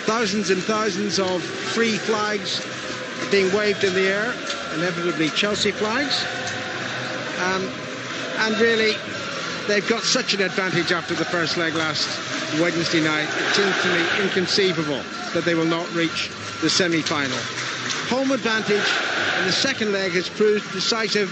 thousands and thousands of free flags being waved in the air, inevitably Chelsea flags. And really, they've got such an advantage after the first leg last Wednesday night. It seems to me inconceivable that they will not reach the semi-final. Home advantage in the second leg has proved decisive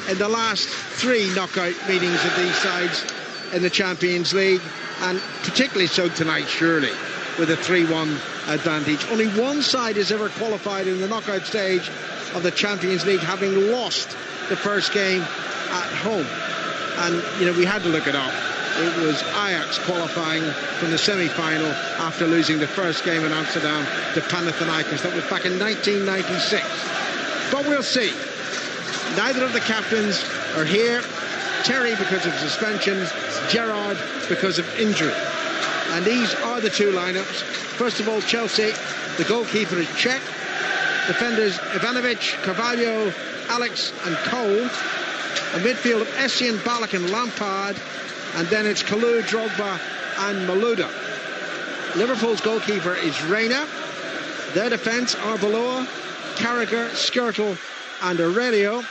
in the last 3 knockout meetings of these sides in the Champions League, and particularly so tonight, surely, with a 3-1 advantage. Only one side has ever qualified in the knockout stage of the Champions League, having lost the first game at home. And, you know, we had to look it up. It was Ajax qualifying from the semi-final after losing the first game in Amsterdam to Panathinaikos. That was back in 1996. But we'll see. Neither of the captains are here. Terry because of suspension, Gerrard because of injury. And these are the 2 lineups. First of all, Chelsea, the goalkeeper is Cech. Defenders Ivanovic, Carvalho, Alex and Cole. A midfield of Essien, Ballack and Lampard. And then it's Kalou, Drogba and Malouda. Liverpool's goalkeeper is Reina. Their defence are Arbeloa, Carragher, Skrtel and Aurelio.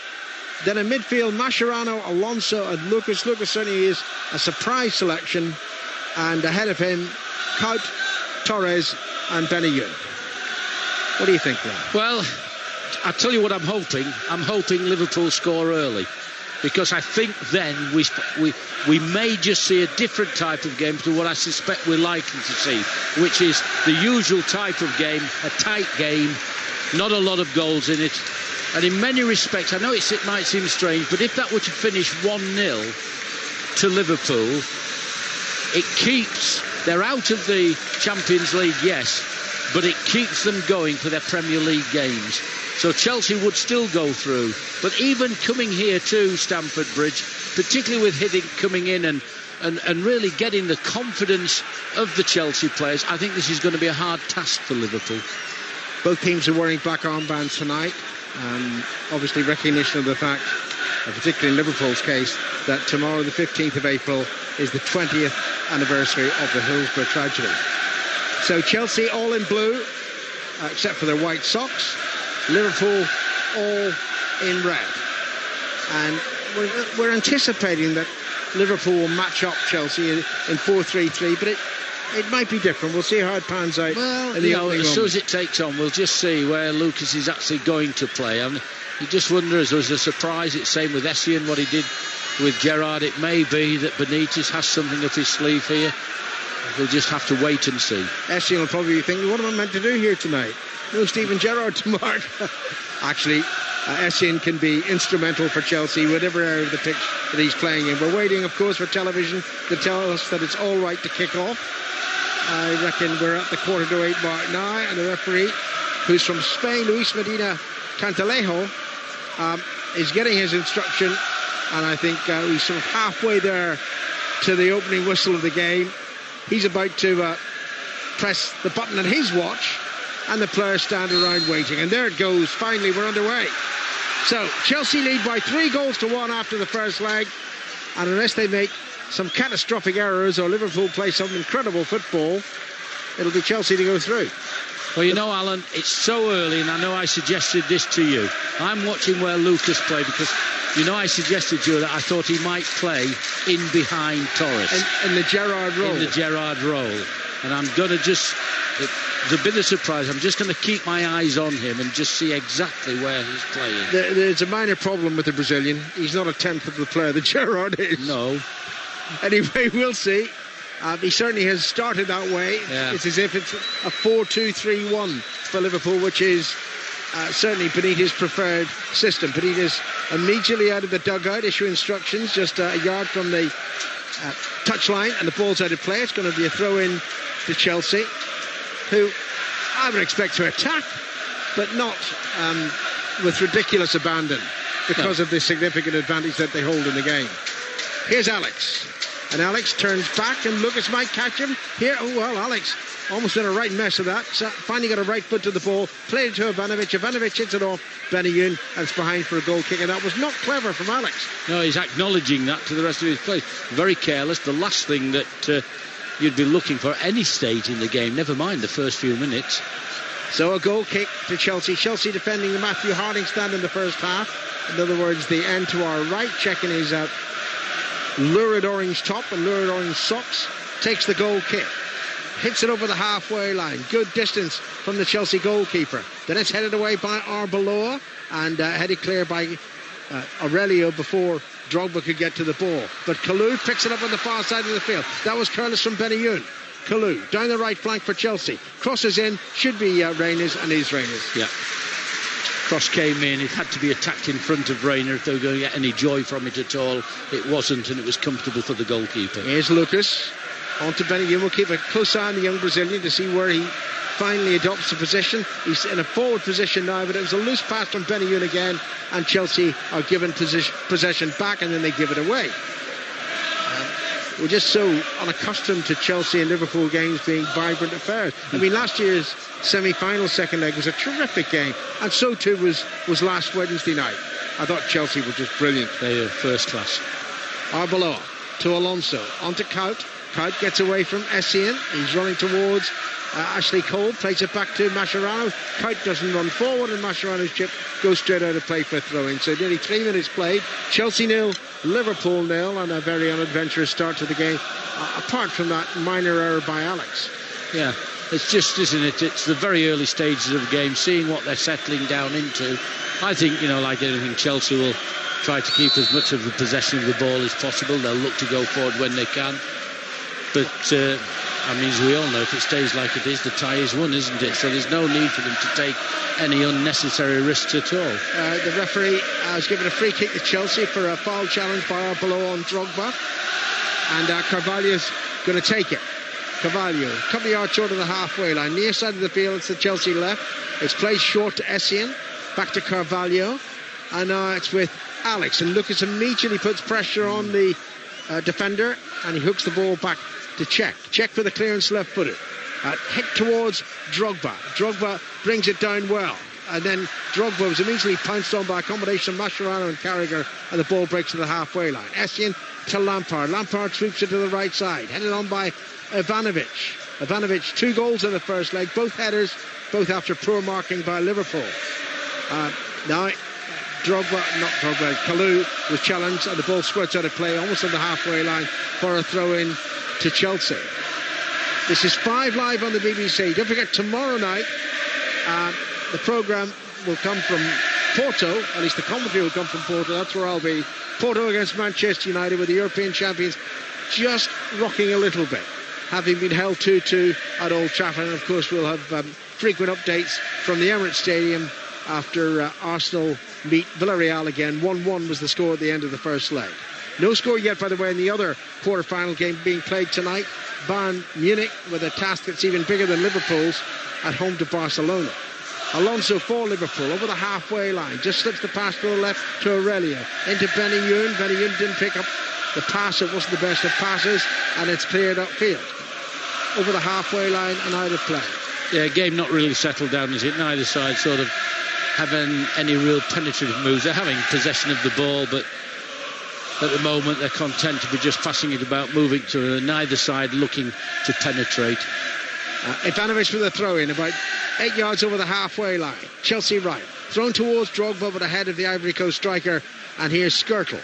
Then in midfield, Mascherano, Alonso and Lucas. Lucas certainly is a surprise selection. And ahead of him, Kuyt, Torres and Benayoun. What do you think, then? Well, I'll tell you what I'm hoping. I'm hoping Liverpool score early, because I think then we may just see a different type of game to what I suspect we're likely to see, which is the usual type of game, a tight game, not a lot of goals in it. And in many respects, I know it might seem strange, but if that were to finish 1-0 to Liverpool, it keeps... They're out of the Champions League, yes, but it keeps them going for their Premier League games. So Chelsea would still go through. But even coming here to Stamford Bridge, particularly with coming in and really getting the confidence of the Chelsea players, I think this is going to be a hard task for Liverpool. Both teams are wearing black armbands tonight. Obviously recognition of the fact, particularly in Liverpool's case, that tomorrow, the 15th of April, is the 20th anniversary of the Hillsborough tragedy. So Chelsea all in blue, except for their white socks. Liverpool all in red. And we're anticipating that Liverpool will match up Chelsea in 4-3-3, but it might be different. We'll see how it pans out. Well, as soon as it takes on, we'll just see where Lucas is actually going to play. I mean, you just wonder, as there's a surprise, it's same with Essien, what he did with Gerrard. It may be that Benitez has something up his sleeve here. We'll just have to wait and see. Essien will probably be thinking, what am I meant to do here tonight? No Steven Gerrard to mark. Actually, Essien can be instrumental for Chelsea, whatever area of the pitch that he's playing in. We're waiting, of course, for television to tell us that it's all right to kick off. I reckon we're at the 7:45 mark now, and the referee, who's from Spain, Luis Medina Cantalejo, is getting his instruction, and I think he's sort of halfway there to the opening whistle of the game. He's about to press the button on his watch, and the players stand around waiting. And there it goes. Finally, we're underway. So Chelsea lead by 3-1 after the first leg, and unless they make some catastrophic errors or Liverpool play some incredible football, it'll be Chelsea to go through. Well, you know, Alan, it's so early, and I know I suggested this to you. I'm watching where Lucas played, because, you know, I suggested to you that I thought he might play in behind Torres. In the Gerrard role. In the Gerrard role. And I'm going to just... It's a bit of surprise. I'm just going to keep my eyes on him and just see exactly where he's playing. There's a minor problem with the Brazilian. He's not a tenth of the player that Gerrard is. No. Anyway, we'll see. He certainly has started that way. Yeah. It's as if it's a 4-2-3-1 for Liverpool, which is certainly Benitez's preferred system. Benitez immediately out of the dugout, issue instructions just a yard from the touchline, and the ball's out of play. It's going to be a throw-in to Chelsea, who I would expect to attack, but not with ridiculous abandon, because of the significant advantage that they hold in the game. Here's Alex. And Alex turns back, and Lucas might catch him here. Oh, well, Alex almost in a right mess of that. So finally got a right foot to the ball, played it to Ivanovic. Ivanovic hits it off Benayoun, and it's behind for a goal kick, and that was not clever from Alex. No, he's acknowledging that to the rest of his players. Very careless. The last thing that you'd be looking for any stage in the game, never mind the first few minutes. So a goal kick to Chelsea. Chelsea defending the Matthew Harding stand in the first half. In other words, the end to our right, checking his lurid orange top and lurid orange socks, takes the goal kick. Hits it over the halfway line. Good distance from the Chelsea goalkeeper. Then it's headed away by Arbeloa and headed clear by Aurelio before Drogba could get to the ball. But Kalou picks it up on the far side of the field. That was careless from Benayoun. Kalou down the right flank for Chelsea. Crosses in, should be Reina's, and is Reina's. Yeah. Cross came in, it had to be attacked in front of Reina if they were going to get any joy from it at all. It wasn't, and it was comfortable for the goalkeeper. Here's Lucas. On to Benayoun. We'll keep a close eye on the young Brazilian to see where he finally adopts the position. He's in a forward position now, but it was a loose pass from Benayoun again, and Chelsea are given possession back, and then they give it away. We're just so unaccustomed to Chelsea and Liverpool games being vibrant affairs. I mean, last year's semi-final second leg was a terrific game, and so too was last Wednesday night. I thought Chelsea were just brilliant. They were first class. Arbeloa to Alonso, onto Kaut. Kaut gets away from Essien. He's running towards Ashley Cole, plays it back to Mascherano. Kaut doesn't run forward, and Mascherano's chip goes straight out of play for a throw-in. So nearly 3 minutes played. Chelsea 0, Liverpool 0, and a very unadventurous start to the game, apart from that minor error by Alex. Yeah, it's just, isn't it? It's the very early stages of the game, seeing what they're settling down into. I think, like anything, Chelsea will try to keep as much of the possession of the ball as possible. They'll look to go forward when they can. But, as we all know, if it stays like it is, the tie is won, isn't it? So there's no need for them to take any unnecessary risks at all. The referee has given a free kick to Chelsea for a foul challenge by Arbeloa on Drogba. And Carvalho's going to take it. Carvalho, a couple of yards short of the halfway line. Near side of the field, it's the Chelsea left. It's played short to Essien. Back to Carvalho. And now it's with Alex. And Lucas immediately puts pressure on the defender. And he hooks the ball back to Cech. Cech for the clearance left-footed. Hit towards Drogba. Drogba brings it down well. And then Drogba was immediately pounced on by a combination of Mascherano and Carragher, and the ball breaks to the halfway line. Essien to Lampard. Lampard sweeps it to the right side. Headed on by Ivanovic. Ivanovic, 2 goals in the first leg. Both headers, both after poor marking by Liverpool. Now, Kalou was challenged, and the ball squirts out of play almost on the halfway line for a throw-in to Chelsea. This is 5 Live on the BBC. Don't forget, tomorrow night the programme will come from Porto. At least the commentary will come from Porto. That's where I'll be. Porto against Manchester United, with the European champions just rocking a little bit, having been held 2-2 at Old Trafford. And of course we'll have frequent updates from the Emirates Stadium after Arsenal meet Villarreal again. 1-1 was the score at the end of the first leg. No score yet, by the way, in the other quarter-final game being played tonight. Bayern Munich with a task that's even bigger than Liverpool's at home to Barcelona. Alonso for Liverpool over the halfway line. Just slips the pass to the left to Aurelio. Into Benayoun. Benayoun didn't pick up the pass. It wasn't the best of passes, and it's cleared upfield. Over the halfway line and out of play. Yeah, game not really settled down, is it? Neither side sort of having any real penetrative moves. They're having possession of the ball, but at the moment they're content to be just passing it about, moving to neither side looking to penetrate. Ivanovic with a throw-in about 8 yards over the halfway line. Chelsea right. Thrown towards Drogba, but ahead of the Ivory Coast striker. And here's Skirtle,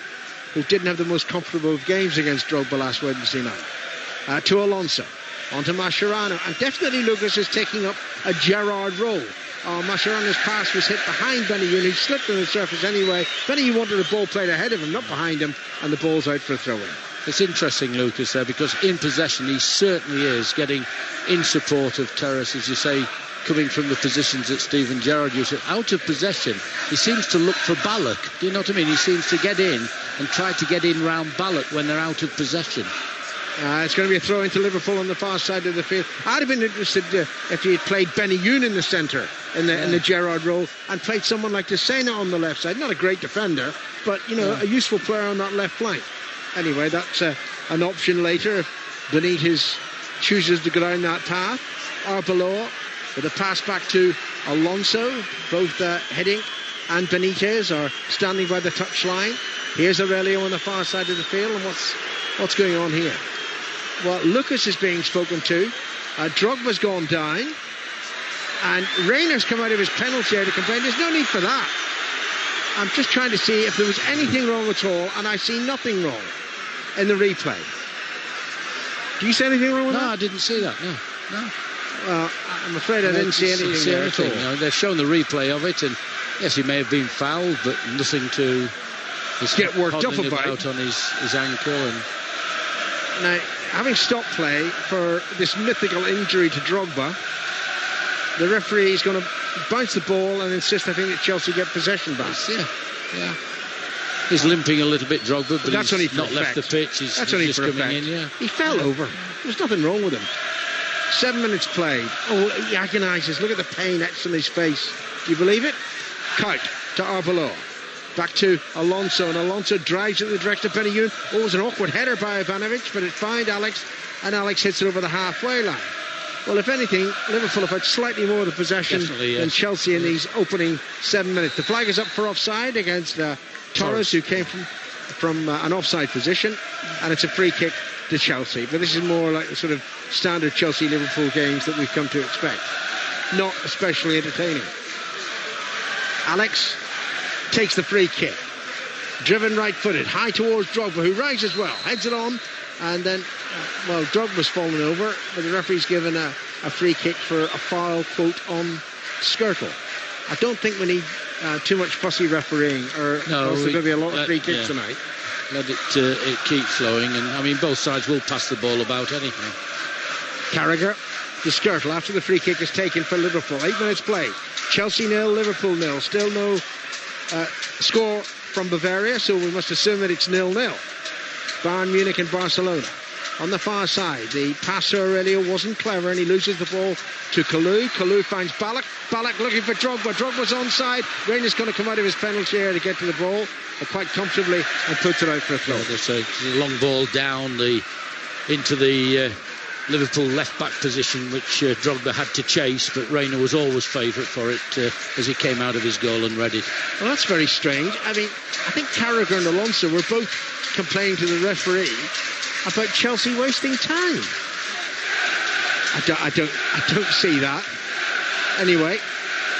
who didn't have the most comfortable of games against Drogba last Wednesday night. To Alonso. Onto Mascherano. And definitely Lucas is taking up a Gerrard role. Mascherano's pass was hit behind Benayoun. He slipped on the surface anyway. Benayoun wanted the ball played ahead of him, not behind him, and the ball's out for a throw-in. It's interesting, Lucas, there, because in possession he certainly is getting in support of Terrace, as you say, coming from the positions that Steven Gerrard used. Out of possession, he seems to look for Ballack. Do you know what I mean? He seems to get in and try to get in round Ballack when they're out of possession. It's going to be a throw into Liverpool on the far side of the field. I'd have been interested if he had played Benayoun in the centre in the Gerrard role, and played someone like Desena on the left side. Not a great defender, but a useful player on that left flank. Anyway, that's an option later if Benitez chooses to go down that path. Arbeloa with a pass back to Alonso. Both Hiddink and Benitez are standing by the touchline. Here's Aurelio on the far side of the field, and what's going on here? Well, Lucas is being spoken to. Drogba's gone down. And Rayner's come out of his penalty area to complain. There's no need for that. I'm just trying to see if there was anything wrong at all, and I see nothing wrong in the replay. Do you see anything wrong with that? No, I didn't see that, no. Well, I'm afraid I didn't see anything there at all. You know, they've shown the replay of it, and yes, he may have been fouled, but nothing to get worked up about on his ankle. And now, having stopped play for this mythical injury to Drogba, the referee is going to bounce the ball and insist, I think, that Chelsea get possession back. Yeah. He's limping a little bit, Drogba, but that's he's only not left the pitch. He's only just for coming in, yeah. He fell over. There's nothing wrong with him. 7 minutes played. Oh, he agonises. Look at the pain etched on his face. Do you believe it? Kuyt to Arbeloa. Back to Alonso, and Alonso drives it in the direction of Benayoun. Oh, it was an awkward header by Ivanovic, but it found Alex, and Alex hits it over the halfway line. Well, if anything, Liverpool have had slightly more of the possession than Chelsea in these opening 7 minutes. The flag is up for offside against Torres, who came from an offside position, and it's a free kick to Chelsea. But this is more like the sort of standard Chelsea-Liverpool games that we've come to expect. Not especially entertaining. Alex takes the free kick. Driven right-footed, high towards Drogba, who rises well, heads it on, and then, Drogba's fallen over, but the referee's given a free kick for a foul, quote, on Skirtle. I don't think we need too much fussy refereeing, or else there's going to be a lot of free kicks tonight. Let it keep flowing, and I mean, both sides will pass the ball about anything. Carragher to Skirtle after the free kick is taken for Liverpool. 8 minutes played. Chelsea 0, Liverpool 0. Still no score from Bavaria, so we must assume that it's 0-0. Bayern Munich and Barcelona. On the far side, the passer Aurelio wasn't clever, and he loses the ball to Kalou. Kalou finds Ballack. Ballack looking for Drogba. Drogba's onside. Reyna's going to come out of his penalty area to get to the ball quite comfortably and puts it out for a throw. There's a long ball down into the Liverpool left-back position, which Drogba had to chase, but Reina was always favourite for it as he came out of his goal and read it. Well, that's very strange. I mean, I think Carragher and Alonso were both complaining to the referee about Chelsea wasting time. I don't see that. Anyway,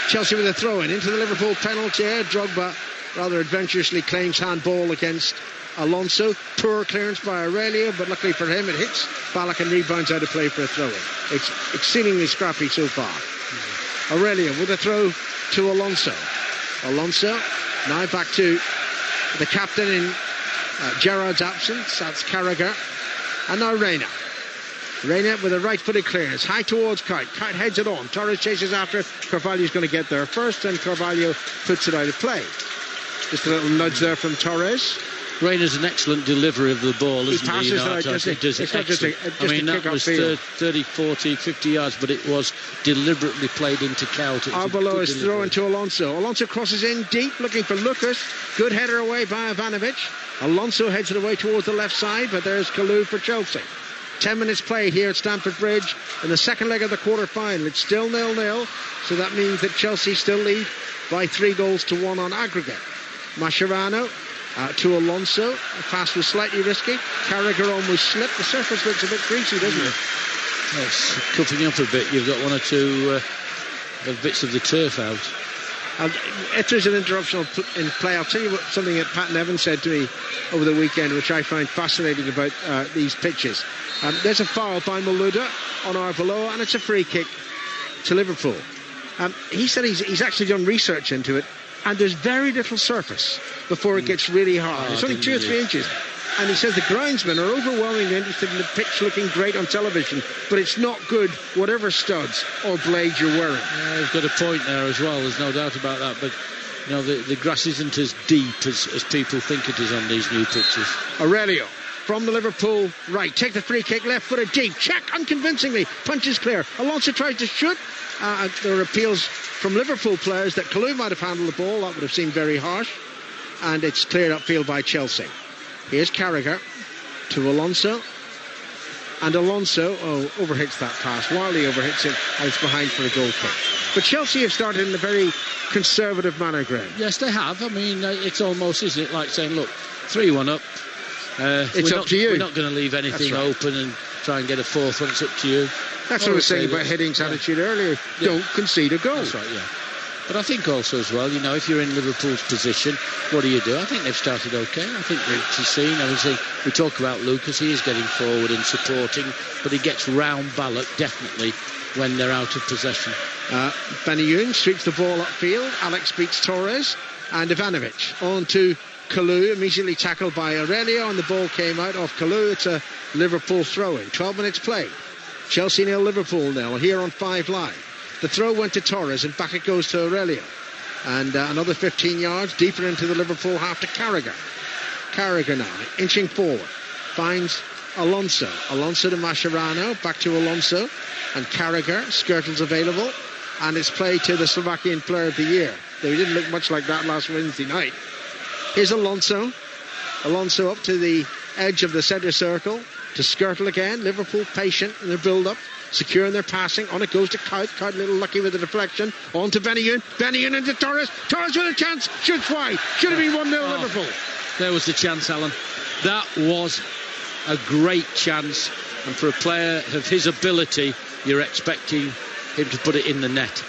Chelsea with a throw-in into the Liverpool penalty area. Drogba rather adventurously claims handball against Alonso. Poor clearance by Aurelio, but luckily for him it hits Ballack and rebounds out of play for a throw-in. It's exceedingly scrappy so far. Aurelio with a throw to Alonso. Alonso now back to the captain in Gerrard's absence. That's Carragher. And now Reina. Reina with a right-footed clearance. High towards Kuyt. Kuyt heads it on. Torres chases after. Carvalho's going to get there first, and Carvalho puts it out of play. Just a little nudge there from Torres. Reina's an excellent delivery of the ball, isn't he? He passes out, does it excellent. I mean, that was 30, 40, 50 yards, but it was deliberately played into Cout. Arbeloa is thrown to Alonso. Alonso crosses in deep, looking for Lucas. Good header away by Ivanovic. Alonso heads it away towards the left side, but there's Kalou for Chelsea. 10 minutes played here at Stamford Bridge in the second leg of the quarter-final. It's still 0-0, so that means that Chelsea still lead by 3-1 on aggregate. Mascherano to Alonso. The pass was slightly risky. Carragher almost slipped. The surface looks a bit greasy, doesn't it? It's cuffing up a bit. You've got one or two bits of the turf out. If there's an interruption in play, I'll tell you something that Pat Nevin said to me over the weekend, which I find fascinating about these pitches. There's a foul by Malouda on Arbeloa, and it's a free kick to Liverpool. He said he's actually done research into it, and there's very little surface before it gets really hard. It's only 2 or 3 inches. And he says the groundsmen are overwhelmingly interested in the pitch looking great on television, but it's not good whatever studs or blades you're wearing. Yeah, he's got a point there as well, there's no doubt about that, but you know, the grass isn't as deep as people think it is on these new pitches. Aurelio from the Liverpool right, take the free kick, left footed deep, check unconvincingly, punches clear. Alonso tries to shoot. There are appeals from Liverpool players that Kalou might have handled the ball. That would have seemed very harsh, and it's cleared upfield by Chelsea. Here's Carragher to Alonso, and Alonso overhits that pass. Wildly overhits it, and it's behind for a goal kick. But Chelsea have started in a very conservative manner, Graham. Yes, they have. I mean, it's almost, isn't it, like saying, look, 3-1 up. It's up to you. We're not going to leave anything open, and try and get a fourth when it's up to you. That's what I was saying about Hiddings' attitude earlier. Yeah. Don't concede a goal. That's right, yeah. But I think also as well, if you're in Liverpool's position, what do? I think they've started okay. I think we've seen, obviously, we talk about Lucas, he is getting forward and supporting, but he gets round Ballack, definitely, when they're out of possession. Benayoun streaks the ball upfield. Alex beats Torres, and Ivanovic on to Kalou, immediately tackled by Aurelio, and the ball came out off Kalou. It's a Liverpool throw-in. 12 minutes played. Chelsea 0, Liverpool 0 here on 5 Live. The throw went to Torres, and back it goes to Aurelio. And another 15 yards deeper into the Liverpool half to Carragher. Carragher now, inching forward. Finds Alonso. Alonso to Mascherano. Back to Alonso. And Carragher. Skirtle's available. And it's played to the Slovakian Player of the Year. Though he didn't look much like that last Wednesday night. Here's Alonso. Alonso up to the edge of the centre circle. To Skirtle again. Liverpool patient in their build-up. Secure in their passing. On it goes to Kuyt. Kuyt a little lucky with the deflection. On to Benayoun. Benayoun into Torres. Torres with a chance. Shoots wide. Should have been 1-0 Liverpool. There was the chance, Alan. That was a great chance. And for a player of his ability, you're expecting him to put it in the net.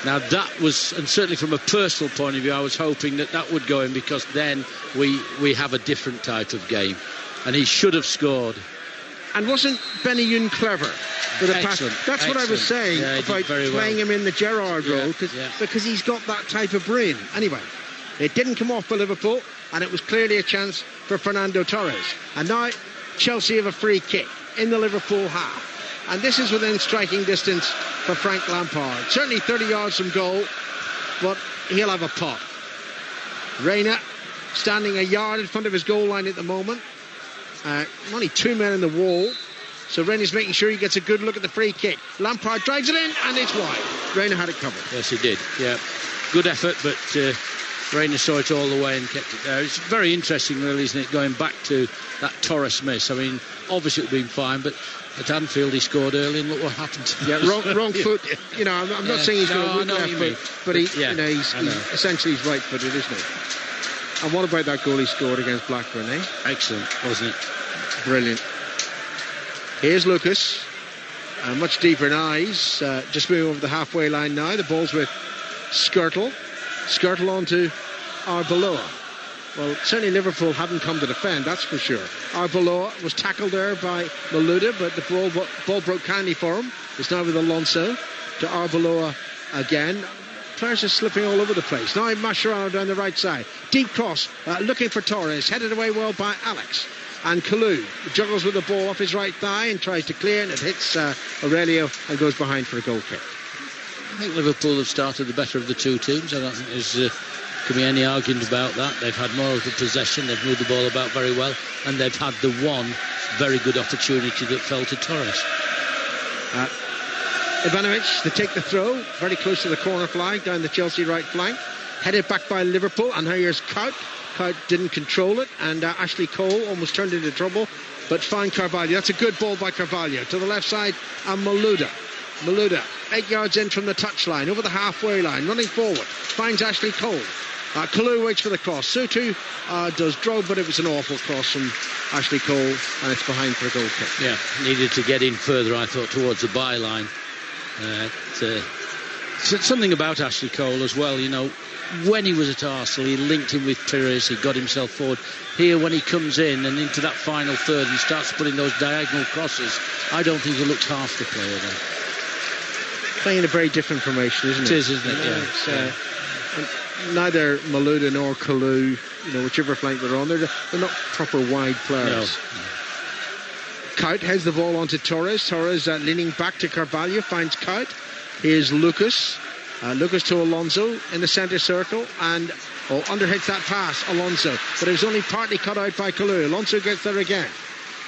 Now that was, and certainly from a personal point of view, I was hoping that would go in, because then we have a different type of game. And he should have scored. And wasn't Benayoun clever with a pass? That's what I was saying about playing him in the Gerrard role, because he's got that type of brain. Anyway, it didn't come off for Liverpool, and it was clearly a chance for Fernando Torres. And now Chelsea have a free kick in the Liverpool half. And this is within striking distance for Frank Lampard. Certainly 30 yards from goal, but he'll have a pot. Reina standing a yard in front of his goal line at the moment. Only 2 men in the wall, so Reina's making sure he gets a good look at the free kick. Lampard drives it in, and it's wide. Reina had it covered. Yes, he did. Yeah, good effort, but Reina saw it all the way and kept it there. It's very interesting, really, isn't it, going back to that Torres miss. I mean, obviously it would have been fine, but at Anfield he scored early, and look what happened. Yeah, wrong foot. I'm not saying he's got a weak left foot, but he's essentially he's right-footed, isn't he? And what about that goal he scored against Blackburn, eh? Excellent, wasn't it? Brilliant. Here's Lucas. Much deeper in eyes. Just moving over the halfway line now. The ball's with Skirtle. Skirtle on to Arbeloa. Well, certainly Liverpool haven't come to defend, that's for sure. Arbeloa was tackled there by Malouda, but the ball broke kindly for him. It's now with Alonso to Arbeloa again. Players are slipping all over the place. Now Mascherano down the right side. Deep cross, looking for Torres. Headed away well by Alex. And Kalou juggles with the ball off his right thigh and tries to clear, and it hits Aurelio and goes behind for a goal kick. I think Liverpool have started the better of the two teams. I don't think there's can be any argument about that. They've had more of the possession. They've moved the ball about very well. And they've had the one very good opportunity that fell to Torres. Ivanovic to take the throw, very close to the corner flag, down the Chelsea right flank. Headed back by Liverpool, and here's Kuyt. Kuyt didn't control it, and Ashley Cole almost turned into trouble, but fine Carvalho. That's a good ball by Carvalho. To the left side, and Malouda. Malouda, 8 yards in from the touchline, over the halfway line, running forward, finds Ashley Cole. Kalou waits for the cross. Sutu does draw, but it was an awful cross from Ashley Cole, and it's behind for a goal kick. Yeah, needed to get in further, I thought, towards the byline. Something about Ashley Cole as well, when he was at Arsenal, he linked in with Pires, he got himself forward. Here, when he comes in and into that final third and starts putting those diagonal crosses, I don't think he looks half the player then. Playing a very different formation, isn't it? It is, isn't it? Yeah. Neither Malouda nor Kalou, whichever flank they're on, they're not proper wide players. No. Kuyt heads the ball onto Torres. Torres leaning back to Carvalho, finds Kuyt. Here's Lucas. Lucas to Alonso in the centre circle, and underhits that pass, Alonso, but it was only partly cut out by Kalou. Alonso gets there again,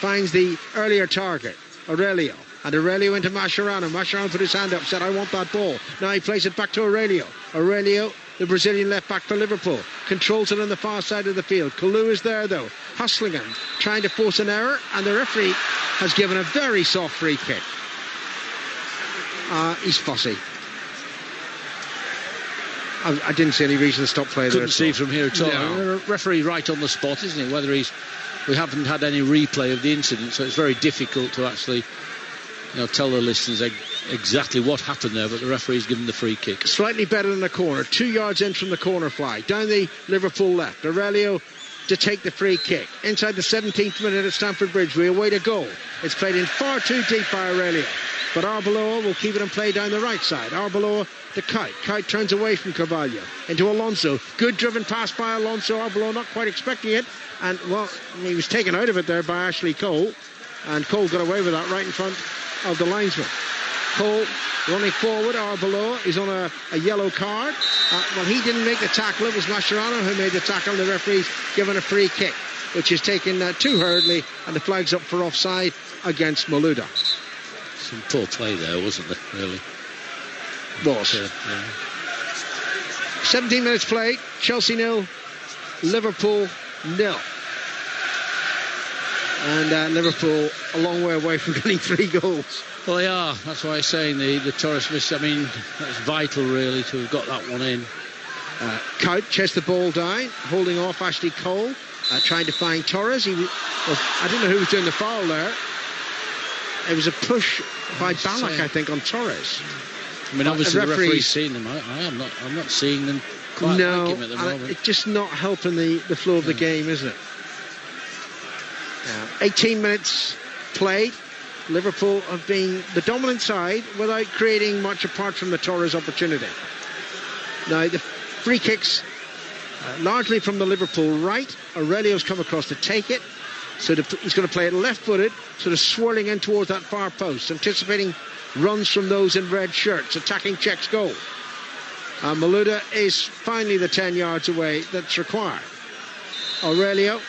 finds the earlier target, Aurelio, and Aurelio into Mascherano. Mascherano put his hand up, said, I want that ball. Now he plays it back to Aurelio. Aurelio, the Brazilian left back for Liverpool, controls it on the far side of the field. Kalou is there though, hustling him, trying to force an error, and the referee has given a very soft free kick. He's fussy. I didn't see any reason to stop play there. Couldn't see from here at all. No. Referee right on the spot, isn't he? Whether he's we haven't had any replay of the incident, so it's very difficult to actually tell the listeners exactly what happened there, but the referee's given the free kick. Slightly better than the corner, 2 yards in from the corner flag, down the Liverpool left. Aurelio to take the free kick. Inside the 17th minute at Stamford Bridge, we await a goal. It's played in far too deep by Aurelio, but Arbeloa will keep it in play down the right side. Arbeloa to Kite. Kite turns away from Carvalho into Alonso. Good driven pass by Alonso. Arbeloa not quite expecting it, and well, he was taken out of it there by Ashley Cole, and Cole got away with that right in front of the linesman. Cole running forward. Arbeloa is on a yellow card. Well, he didn't make the tackle. It was Mascherano who made the tackle. The referee's given a free kick, which is taken too hurriedly, and the flag's up for offside against Malouda. Some poor play there, wasn't there, really? Was. 17 minutes play. Chelsea 0, Liverpool 0. And Liverpool a long way away from getting 3 goals. Well, they are. That's why I'm saying the Torres miss. I mean, that's vital, really, to have got that one in. Kite chased the ball down, holding off Ashley Cole, trying to find Torres. I don't know who was doing the foul there. It was a push by Ballack, I think, on Torres. I mean, obviously the referee's seen them. I'm not seeing them quite like him at the moment. It's just not helping the flow of the game, isn't it? 18 minutes played. Liverpool have been the dominant side without creating much apart from the Torres opportunity. Now, the free kicks, largely from the Liverpool right. Aurelio's come across to take it. So he's going to play it left-footed, sort of swirling in towards that far post, anticipating runs from those in red shirts, attacking Czech's goal. Malouda is finally the 10 yards away that's required. Aurelio,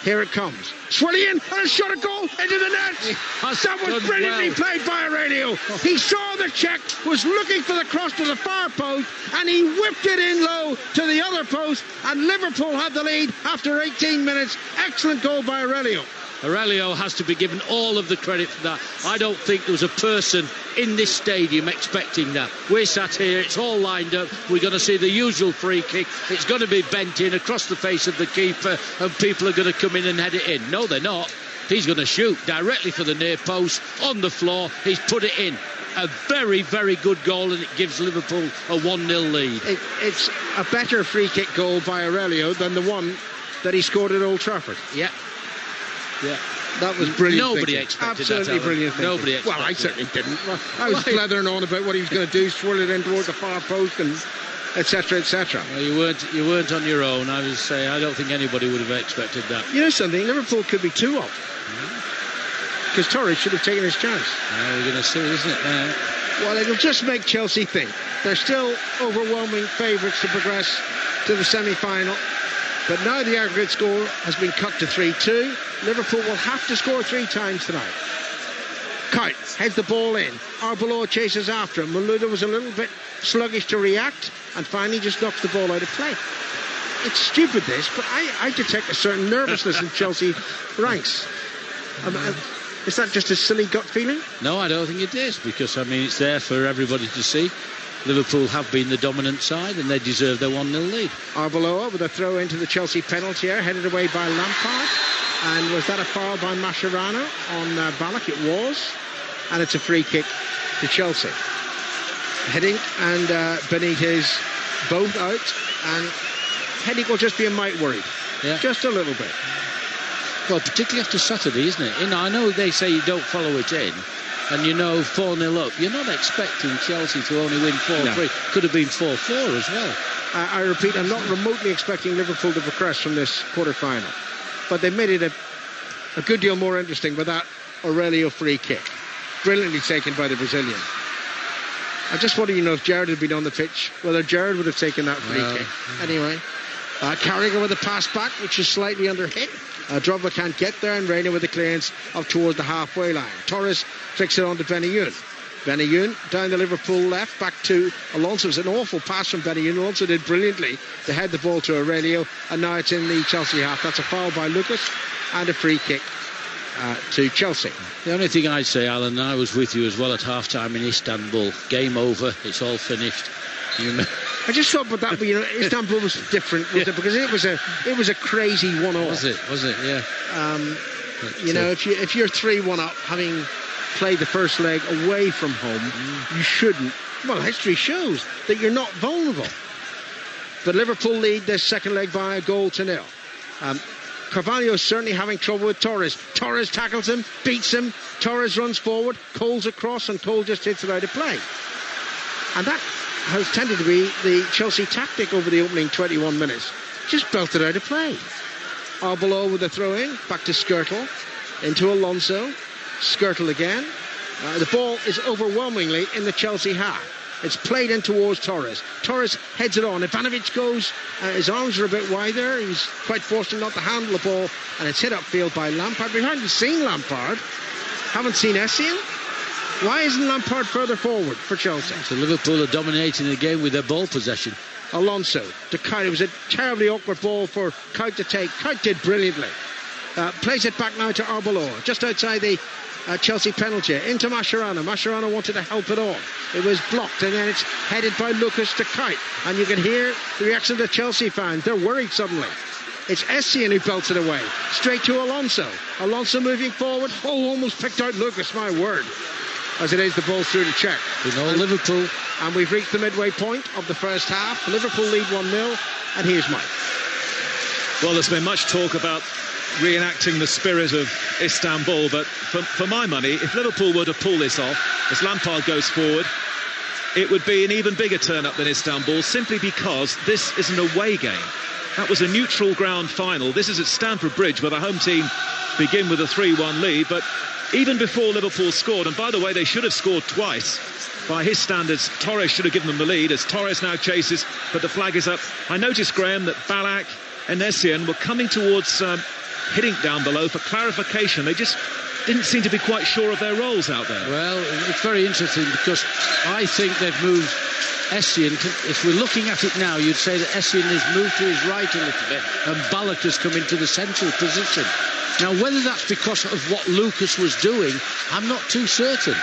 here it comes. Swirling in, and a shot, a goal into the net. That was brilliantly played by Aurelio. He saw the Czech was looking for the cross to the far post, and he whipped it in low to the other post, and Liverpool had the lead after 18 minutes. Excellent goal by Aurelio. Aurelio has to be given all of the credit for that. I don't think there was a person in this stadium expecting that. We're sat here, it's all lined up. We're going to see the usual free kick. It's going to be bent in across the face of the keeper, and people are going to come in and head it in. No, they're not. He's going to shoot directly for the near post on the floor. He's put it in. A very, very good goal, and it gives Liverpool a 1-0 lead. It's a better free kick goal by Aurelio than the one that he scored at Old Trafford. Yeah. That was brilliant. Nobody thinking. expected Absolutely that. Brilliant. Nobody expected. Well, I certainly didn't. I was blethering on about what he was going to do, swirl it in towards the far post, and etc., etc. Well, you weren't on your own. I was saying I don't think anybody would have expected that. You know something? Liverpool could be 2 up. Because Torres should have taken his chance. We're going to see, isn't it? Well, it'll just make Chelsea think. They're still overwhelming favourites to progress to the semi-final. But now the aggregate score has been cut to 3-2. Liverpool will have to score 3 times tonight. Kite heads the ball in. Arbeloa chases after him. Malouda was a little bit sluggish to react, and finally just knocks the ball out of play. It's stupid, this, but I detect a certain nervousness in Chelsea ranks. Is that just a silly gut feeling? No, I don't think it is, because, I mean, it's there for everybody to see. Liverpool have been the dominant side, and they deserve their 1-0 lead. Arbeloa with a throw into the Chelsea penalty area, headed away by Lampard. And was that a foul by Mascherano on Ballack? It was. And it's a free kick to Chelsea. Hiddink and Benitez both out, and Hiddink will just be a mite worried. Yeah. Just a little bit. Well, particularly after Saturday, isn't it? I know they say you don't follow it in, and 4-0 up. You're not expecting Chelsea to only win 4-3. No. Could have been 4-4 as well. I repeat, I'm not remotely expecting Liverpool to progress from this quarter-final. But they made it a good deal more interesting with that Aurelio free kick. Brilliantly taken by the Brazilian. I just wanted to know if Gerrard had been on the pitch, whether Gerrard would have taken that free kick. Anyway, Carragher with a pass back, which is slightly under hit. Drogba can't get there, and Reina with the clearance up towards the halfway line. Torres flicks it on to Benayoun. Benayoun down the Liverpool left, back to Alonso. It was an awful pass from Benayoun. Alonso did brilliantly to head the ball to Aurelio, and now it's in the Chelsea half. That's a foul by Lucas and a free kick to Chelsea. The only thing I'd say, Alan, and I was with you as well at half-time in Istanbul. Game over. It's all finished. I just thought, but that, you know, Istanbul was different, was it? Because it was a crazy 1-1. Was it? Yeah. You know, if you're 3-1 up, having played the first leg away from home, you shouldn't. Well, history shows that you're not vulnerable. But Liverpool lead this second leg by 1-0. Carvalho is certainly having trouble with Torres. Torres tackles him, beats him. Torres runs forward, Cole's across, and Cole just hits it out of play. And that has tended to be the Chelsea tactic over the opening 21 minutes. Just belted out of play. Arbeloa with the throw-in, back to Skrtel, into Alonso. Skrtel again. The ball is overwhelmingly in the Chelsea half. It's played in towards Torres. Torres heads it on. Ivanovic goes. His arms are a bit wider. He's quite fortunate not to handle the ball. And it's hit upfield by Lampard. We haven't seen Lampard. Haven't seen Essien. Why isn't Lampard further forward for Chelsea? So Liverpool are dominating the game with their ball possession. Alonso to Kuyt. It was a terribly awkward ball for Kuyt to take. Kuyt did brilliantly. Plays it back now to Arbeloa, just outside the Chelsea penalty, into Mascherano. Mascherano wanted to help it on. It was blocked, and then it's headed by Lucas to Kuyt. And you can hear the reaction of the Chelsea fans. They're worried suddenly. It's Essien who belts it away. Straight to Alonso. Alonso moving forward. Oh, almost picked out Lucas, my word. As it is the ball through to check. Liverpool. And we've reached the midway point of the first half. Liverpool lead 1-0. And here's Mike. Well, there's been much talk about reenacting the spirit of Istanbul, but for my money, if Liverpool were to pull this off as Lampard goes forward, it would be an even bigger turn-up than Istanbul, simply because this is an away game. That was a neutral ground final. This is at Stamford Bridge, where the home team begin with a 3-1 lead, but even before Liverpool scored, and by the way, they should have scored twice. By his standards, Torres should have given them the lead, as Torres now chases, but the flag is up. I noticed, Graham, that Ballack and Essien were coming towards Hiddink down below for clarification. They just didn't seem to be quite sure of their roles out there. Well, it's very interesting, because I think they've moved Essien. If we're looking at it now, you'd say that Essien has moved to his right a little bit, and Ballack has come into the central position. Now, whether that's because of what Lucas was doing, I'm not too certain.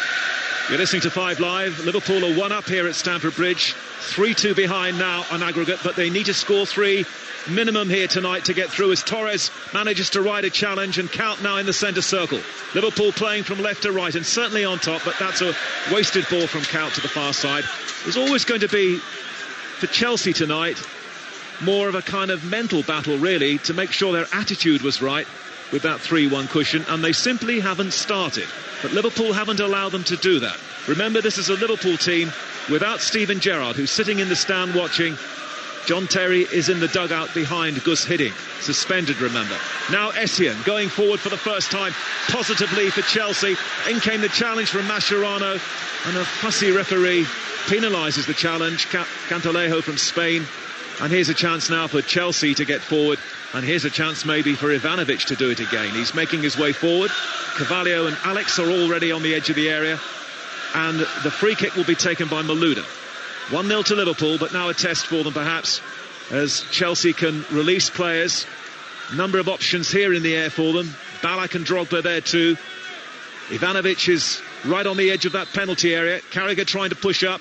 You're listening to 5 Live. Liverpool are 1 up here at Stamford Bridge. 3-2 behind now on aggregate, but they need to score 3 minimum here tonight to get through, as Torres manages to ride a challenge, and Count now in the centre circle. Liverpool playing from left to right and certainly on top, but that's a wasted ball from Count to the far side. There's always going to be, for Chelsea tonight, more of a kind of mental battle, really, to make sure their attitude was right with that 3-1 cushion, and they simply haven't started. But Liverpool haven't allowed them to do that. Remember, this is a Liverpool team without Steven Gerrard, who's sitting in the stand watching. John Terry is in the dugout behind Gus Hiddink, suspended, remember. Now Essien going forward for the first time positively for Chelsea. In came the challenge from Mascherano, and a fussy referee penalises the challenge. Cantalejo from Spain. And here's a chance now for Chelsea to get forward, and here's a chance maybe for Ivanovic to do it again. He's making his way forward. Carvalho and Alex are already on the edge of the area, and the free kick will be taken by Malouda. 1-0 to Liverpool, but now a test for them perhaps, as Chelsea can release players. Number of options here in the air for them. Ballack and Drogba there too. Ivanovic is right on the edge of that penalty area. Carragher trying to push up.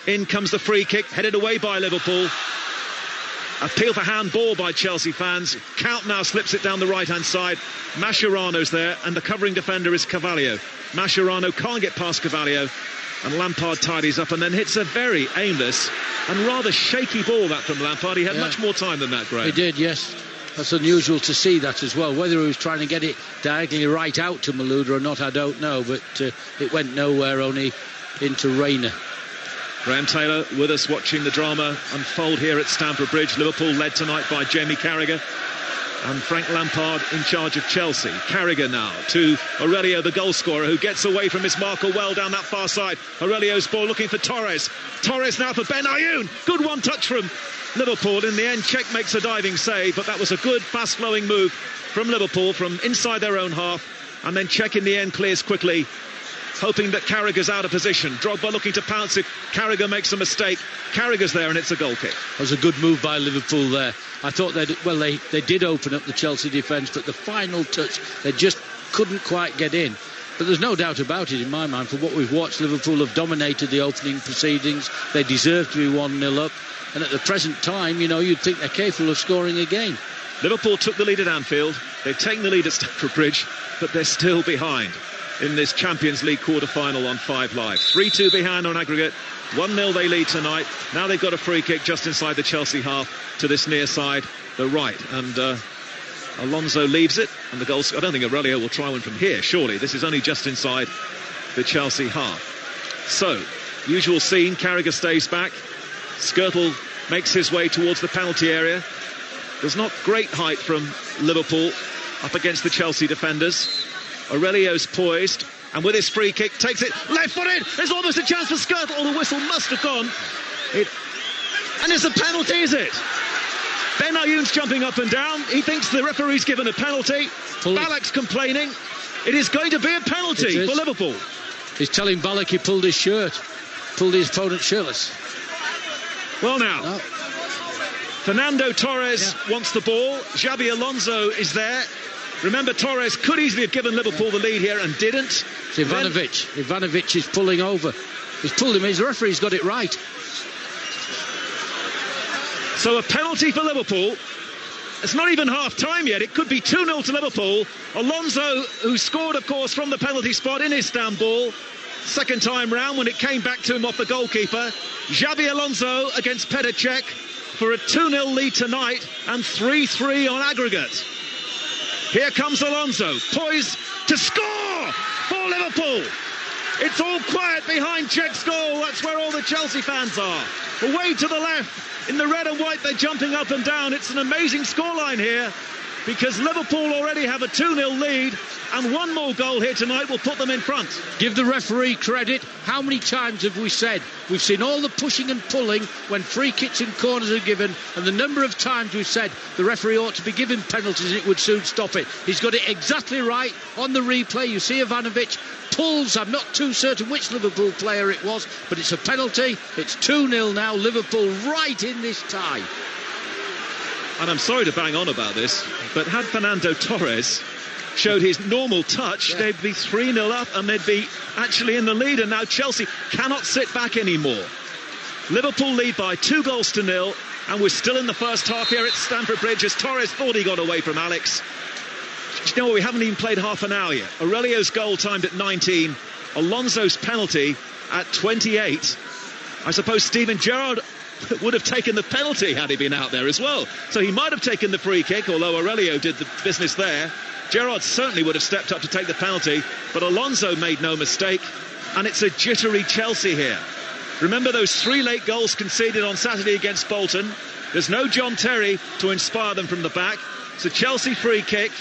In comes the free kick, headed away by Liverpool. Appeal for handball by Chelsea fans. Count now slips it down the right-hand side. Mascherano's there, and the covering defender is Carvalho. Mascherano can't get past Carvalho, and Lampard tidies up and then hits a very aimless and rather shaky ball, that from Lampard. He had much more time than that, Graham. He did, yes. That's unusual to see that as well. Whether he was trying to get it diagonally right out to Malouda or not, I don't know, but it went nowhere, only into Reina. Graham Taylor with us watching the drama unfold here at Stamford Bridge. Liverpool led tonight by Jamie Carragher, and Frank Lampard in charge of Chelsea. Carragher now to Aurelio, the goal scorer, who gets away from his marker well down that far side. Aurelio's ball looking for Torres. Torres now for Ben Ayoun. Good one touch from Liverpool. In the end, Cech makes a diving save, but that was a good fast-flowing move from Liverpool from inside their own half, and then Cech in the end clears quickly, hoping that Carragher's out of position. Drogba looking to pounce if Carragher makes a mistake. Carragher's there, and it's a goal kick. That was a good move by Liverpool there. I thought they did open up the Chelsea defence, but the final touch, they just couldn't quite get in. But there's no doubt about it in my mind. For what we've watched, Liverpool have dominated the opening proceedings. They deserve to be 1-0 up. And at the present time, you know, you'd think they're capable of scoring again. Liverpool took the lead at Anfield. They've taken the lead at Stamford Bridge, but they're still behind in this Champions League quarter-final on 5 Live. 3-2 behind on aggregate. 1-0 they lead tonight. Now they've got a free kick just inside the Chelsea half to this near side, the right. And Alonso leaves it. And the goal... I don't think Aurelio will try one from here, surely. This is only just inside the Chelsea half. So, usual scene. Carragher stays back. Skirtle makes his way towards the penalty area. There's not great height from Liverpool up against the Chelsea defenders. Aurelio's poised, and with his free kick, takes it left-footed. There's almost a chance for Skirtle. Oh, the whistle must have gone. And it's a penalty, is it? Ben Ayoun's jumping up and down. He thinks the referee's given a penalty. Balak's complaining. It is going to be a penalty for Liverpool. He's telling Balak he pulled his shirt, pulled his opponent's shirtless. Well, now, Fernando Torres wants the ball. Xabi Alonso is there. Remember, Torres could easily have given Liverpool the lead here and didn't. It's Ivanovic. Ivanovic is pulling over. He's pulled him. His referee's got it right. So a penalty for Liverpool. It's not even half-time yet. It could be 2-0 to Liverpool. Alonso, who scored, of course, from the penalty spot in Istanbul. Second time round when it came back to him off the goalkeeper. Xabi Alonso against Petr Cech for a 2-0 lead tonight and 3-3 on aggregate. Here comes Alonso, poised to score for Liverpool. It's all quiet behind Cech's goal. That's where all the Chelsea fans are. Away to the left, in the red and white, they're jumping up and down. It's an amazing scoreline here because Liverpool already have a 2-0 lead, and one more goal here tonight will put them in front. Give the referee credit. How many times have we said we've seen all the pushing and pulling when free kicks and corners are given, and the number of times we've said the referee ought to be given penalties, it would soon stop it. He's got it exactly right on the replay. You see Ivanovic pulls. I'm not too certain which Liverpool player it was, but it's a penalty. It's 2-0 now. Liverpool right in this tie. And I'm sorry to bang on about this, but had Fernando Torres showed his normal touch, they'd be 3-0 up and they'd be actually in the lead, and now Chelsea cannot sit back anymore. Liverpool lead by 2-0, and we're still in the first half here at Stamford Bridge as Torres thought he got away from Alex. You know what, we haven't even played half an hour yet. Aurelio's goal timed at 19, Alonso's penalty at 28. I suppose Steven Gerrard would have taken the penalty had he been out there as well. So he might have taken the free kick, although Aurelio did the business there. Gerrard certainly would have stepped up to take the penalty, but Alonso made no mistake, and it's a jittery Chelsea here. Remember those 3 late goals conceded on Saturday against Bolton. There's no John Terry to inspire them from the back. It's a Chelsea free kick,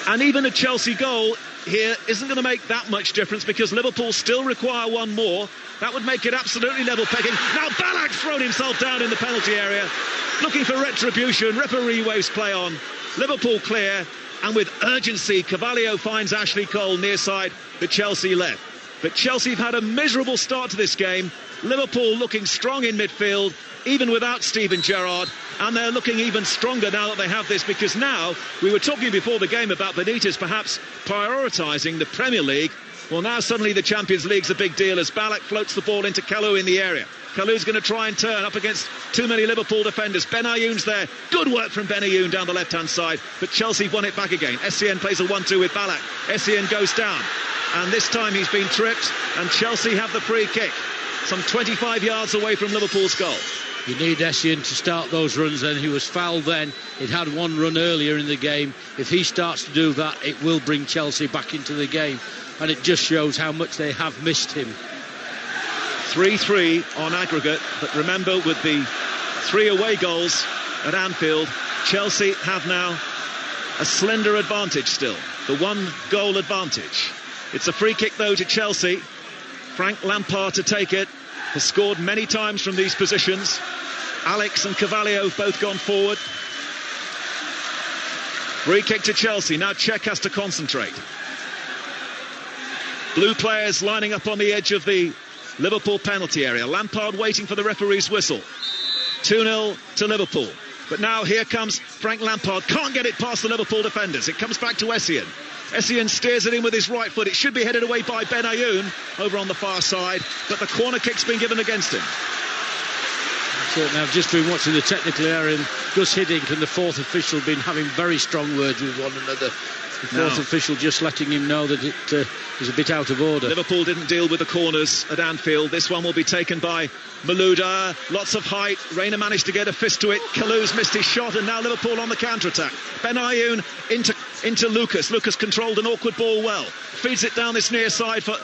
and even a Chelsea goal here isn't going to make that much difference because Liverpool still require one more. That would make it absolutely level pegging. Now Balak's thrown himself down in the penalty area, looking for retribution. Referee waves play on. Liverpool clear, and with urgency, Carvalho finds Ashley Cole near side the Chelsea left. But Chelsea have had a miserable start to this game. Liverpool looking strong in midfield, even without Steven Gerrard, and they're looking even stronger now that they have this, because now, we were talking before the game about Benitez perhaps prioritising the Premier League. Well, now suddenly the Champions League's a big deal as Balak floats the ball into Kalou in the area. Kalou's going to try and turn up against too many Liverpool defenders. Ben Ayoun's there. Good work from Ben Ayoun down the left-hand side, but Chelsea won it back again. Essien plays a 1-2 with Balak. Essien goes down, and this time he's been tripped, and Chelsea have the free kick, some 25 yards away from Liverpool's goal. You need Essien to start those runs, and he was fouled then. He'd had one run earlier in the game. If he starts to do that, it will bring Chelsea back into the game, and it just shows how much they have missed him. 3-3 on aggregate, but remember, with the 3 away goals at Anfield, Chelsea have now a slender advantage still, the 1 goal advantage. It's a free kick though to Chelsea. Frank Lampard to take it, has scored many times from these positions. Alex and Carvalho have both gone forward. Free kick to Chelsea. Now Cech has to concentrate. Blue players lining up on the edge of the Liverpool penalty area. Lampard waiting for the referee's whistle. 2-0 to Liverpool. But now here comes Frank Lampard. Can't get it past the Liverpool defenders. It comes back to Essien. Essien steers it in with his right foot. It should be headed away by Ben Ayoun over on the far side, but the corner kick's been given against him. Certainly, I've just been watching the technical area, and Gus Hiddink and the fourth official have been having very strong words with one another. The fourth official just letting him know that it is a bit out of order. Liverpool didn't deal with the corners at Anfield. This one will be taken by Malouda. Lots of height. Reina managed to get a fist to it. Kalou's missed his shot, and now Liverpool on the counter-attack. Ben Ayoun into Lucas. Lucas controlled an awkward ball well. Feeds it down this near side for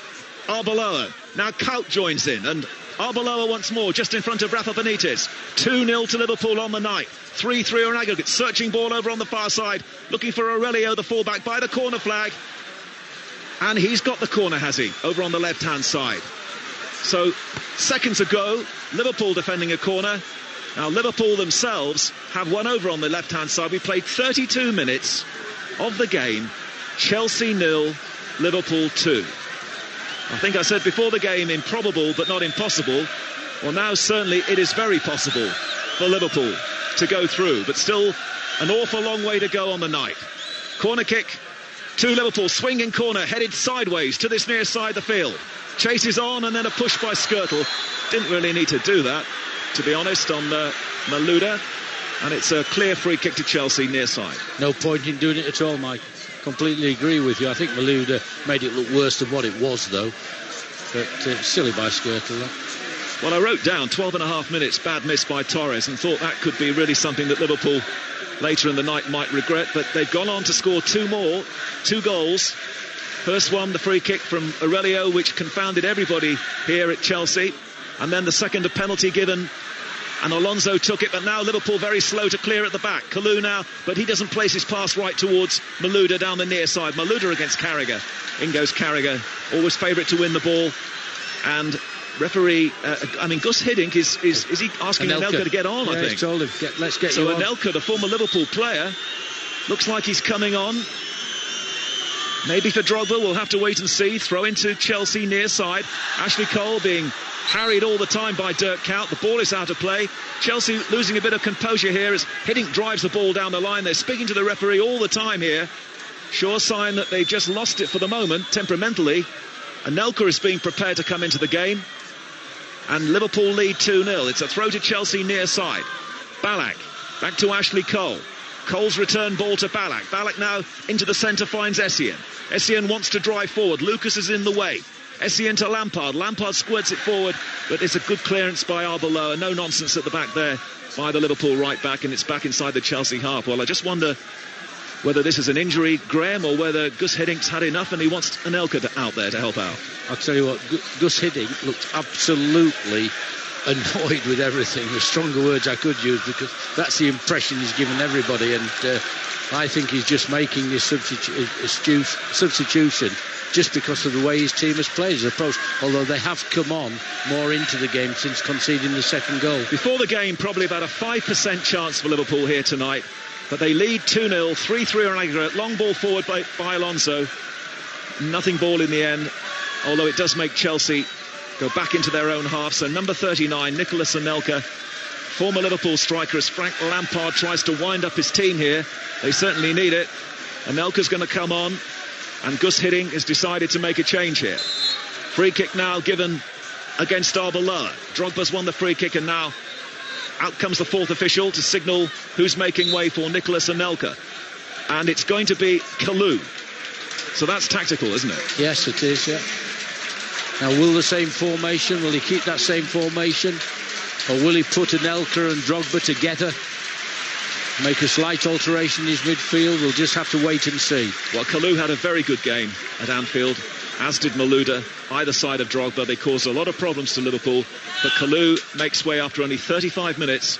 Arbeloa. Now Kaut joins in, and Arbeloa once more just in front of Rafa Benitez. 2-0 to Liverpool on the night. 3-3 on aggregate. Searching ball over on the far side, looking for Aurelio, the fullback, by the corner flag. And he's got the corner, has he, over on the left-hand side. So, seconds ago, Liverpool defending a corner. Now, Liverpool themselves have one over on the left-hand side. We played 32 minutes of the game. Chelsea 0, Liverpool 2. I think I said before the game, improbable but not impossible. Well, now certainly it is very possible for Liverpool to go through, but still an awful long way to go on the night. Corner kick to Liverpool, swinging corner, headed sideways to this near side of the field. Chases on, and then a push by Skirtle. Didn't really need to do that, to be honest, on Malouda. And it's a clear free kick to Chelsea near side. No point in doing it at all, Mike. Completely agree with you. I think Malouda made it look worse than what it was, though. But silly by Skirtle. Well, I wrote down 12.5 minutes, bad miss by Torres, and thought that could be really something that Liverpool later in the night might regret. But they've gone on to score two goals. First one, the free kick from Aurelio, which confounded everybody here at Chelsea. And then the second, a penalty given, and Alonso took it. But now Liverpool very slow to clear at the back. Kalou now, but he doesn't place his pass right towards Malouda down the near side. Malouda against Carragher. In goes Carragher, always favourite to win the ball. And referee, Gus Hiddink is he asking Anelka to get on? Yeah, I think. He's told him, let's get so you on. Anelka, the former Liverpool player, looks like he's coming on. Maybe for Drogba, we'll have to wait and see. Throw into Chelsea near side. Ashley Cole being harried all the time by Dirk Kuyt. The ball is out of play. Chelsea losing a bit of composure here as Hiddink drives the ball down the line. They're speaking to the referee all the time here. Sure sign that they've just lost it for the moment, temperamentally. Anelka is being prepared to come into the game. And Liverpool lead 2-0. It's a throw to Chelsea near side. Ballack, back to Ashley Cole. Cole's return ball to Ballack. Ballack now into the centre, finds Essien. Essien wants to drive forward. Lucas is in the way. Essien to Lampard. Lampard squirts it forward, but it's a good clearance by Arbeloa. No nonsense at the back there by the Liverpool right back, and it's back inside the Chelsea half. Well, I just wonder whether this is an injury, Graham, or whether Gus Hiddink's had enough and he wants Anelka out there to help out. I'll tell you what, Gus Hiddink looked absolutely annoyed with everything. The stronger words I could use, because that's the impression he's given everybody, and I think he's just making this substitution just because of the way his team has played his approach, although they have come on more into the game since conceding the second goal. Before the game, probably about a 5% chance for Liverpool here tonight, but they lead 2-0, 3-3 on aggregate. Long ball forward by Alonso. Nothing ball in the end, although it does make Chelsea go back into their own half. So number 39, Nicolas Anelka, former Liverpool striker, as Frank Lampard tries to wind up his team here. They certainly need it. Anelka's going to come on, and Gus Hiddink has decided to make a change here. Free kick now given against Arbeloa. Drogba's won the free kick, and now out comes the fourth official to signal who's making way for Nicolas Anelka. And it's going to be Kalou. So that's tactical, isn't it? Yes, it is, yeah. Now, will the same formation, will he keep that same formation? Or will he put Anelka and Drogba together? Make a slight alteration in his midfield? We'll just have to wait and see. Well, Kalou had a very good game at Anfield, as did Malouda, either side of Drogba. They caused a lot of problems to Liverpool, but Kalou makes way after only 35 minutes,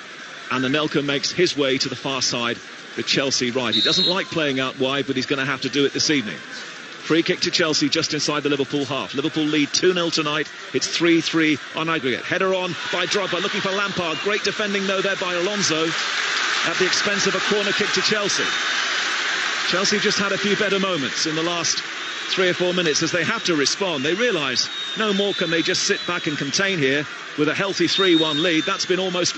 and Anelka makes his way to the far side, the Chelsea right. He doesn't like playing out wide, but he's going to have to do it this evening. Free kick to Chelsea just inside the Liverpool half. Liverpool lead 2-0 tonight. It's 3-3 on aggregate. Header on by Drogba, looking for Lampard. Great defending, though, there by Alonso at the expense of a corner kick to Chelsea. Chelsea just had a few better moments in the last 3 or 4 minutes as they have to respond. They realise no more can they just sit back and contain here with a healthy 3-1 lead. That's been almost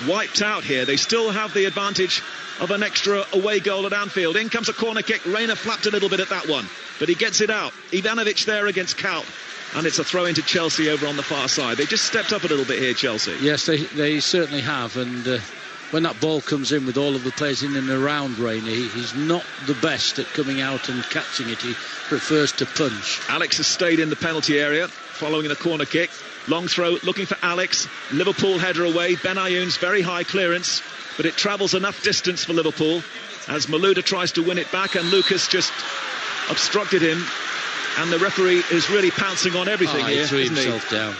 wiped out here. They still have the advantage of an extra away goal at Anfield. In comes a corner kick. Reina flapped a little bit at that one, but he gets it out. Ivanovic there against Kuyt. and it's a throw into Chelsea over on the far side. They just stepped up a little bit here, Chelsea. Yes, they certainly have, and when that ball comes in with all of the players in and around Reina, he's not the best at coming out and catching it. He prefers to punch. Alex has stayed in the penalty area following the corner kick. Long throw looking for Alex. Liverpool header away. Ben Ayoun's very high clearance, but it travels enough distance for Liverpool as Malouda tries to win it back, and Lucas just obstructed him, and the referee is really pouncing on everything here. He threw himself down.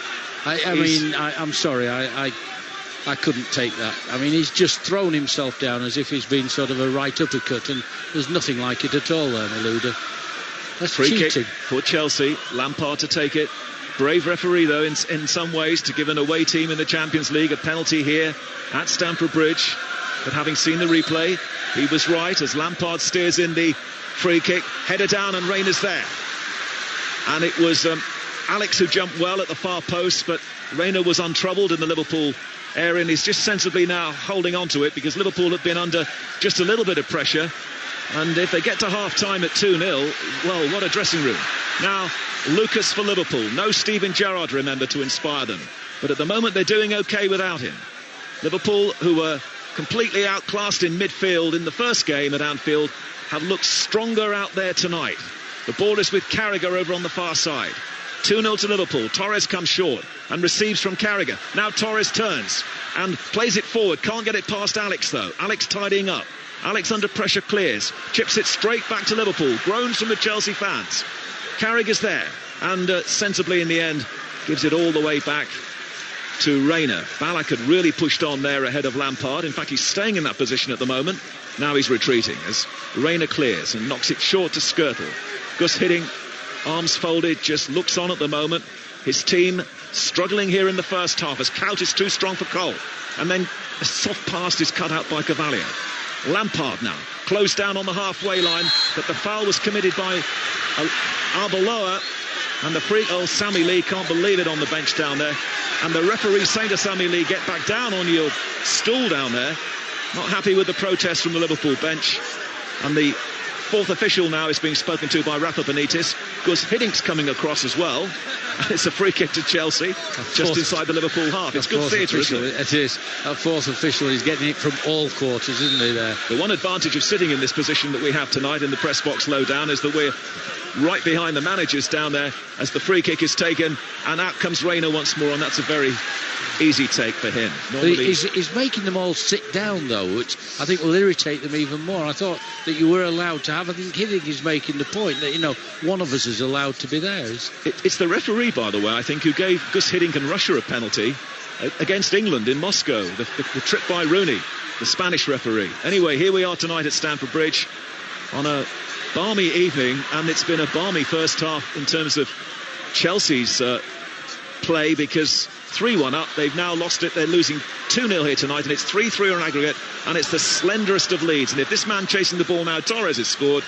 I'm sorry, I couldn't take that. I mean, he's just thrown himself down as if he's been sort of a right uppercut, and there's nothing like it at all there, Malouda. That's free cheating. Kick for Chelsea. Lampard to take it. Brave referee, though, in some ways, to give an away team in the Champions League a penalty here at Stamford Bridge. But having seen the replay, he was right as Lampard steers in the free kick. Header down, and Reina's there. And it was Alex who jumped well at the far post, but Reina was untroubled in the Liverpool area, and he's just sensibly now holding on to it because Liverpool have been under just a little bit of pressure. And if they get to half-time at 2-0, well, what a dressing room. Now, Lucas for Liverpool. No Steven Gerrard, remember, to inspire them. But at the moment, they're doing OK without him. Liverpool, who were completely outclassed in midfield in the first game at Anfield, have looked stronger out there tonight. The ball is with Carragher over on the far side. 2-0 to Liverpool. Torres comes short and receives from Carragher. Now Torres turns and plays it forward. Can't get it past Alex, though. Alex tidying up. Alex under pressure clears. Chips it straight back to Liverpool. Groans from the Chelsea fans. Carragher's there. And sensibly in the end gives it all the way back to Reina. Ballack had really pushed on there ahead of Lampard. In fact, he's staying in that position at the moment. Now he's retreating as Reina clears and knocks it short to Skirtle. Gus Hiddink, arms folded, just looks on at the moment. His team struggling here in the first half as Cout is too strong for Cole. And then a soft pass is cut out by Carvalho. Lampard now closed down on the halfway line, but the foul was committed by Arbeloa, and the free. Sammy Lee can't believe it on the bench down there, and the referee saying to Sammy Lee, get back down on your stool down there. Not happy with the protest from the Liverpool bench. And the fourth official now is being spoken to by Rafa Benitez. Gus Hiddink's coming across as well. It's a free kick to Chelsea, just inside the Liverpool half. It's good theatre, isn't it? It is. That fourth official is getting it from all quarters, isn't he, there? The one advantage of sitting in this position that we have tonight in the press box low down is that we're right behind the managers down there as the free kick is taken, and out comes Reina once more, and that's a very easy take for him. He's making them all sit down, though, which I think will irritate them even more. I thought that you were allowed to have. I think Hiddink is making the point that, you know, one of us is allowed to be there. It's the referee, by the way, I think, who gave Gus Hiddink and Russia a penalty against England in Moscow. The trip by Rooney, the Spanish referee. Anyway, here we are tonight at Stamford Bridge on a balmy evening, and it's been a balmy first half in terms of Chelsea's play, because 3-1 up, they've now lost it. They're losing 2-0 here tonight, and it's 3-3 on aggregate, and it's the slenderest of leads. And if this man chasing the ball now, Torres, has scored,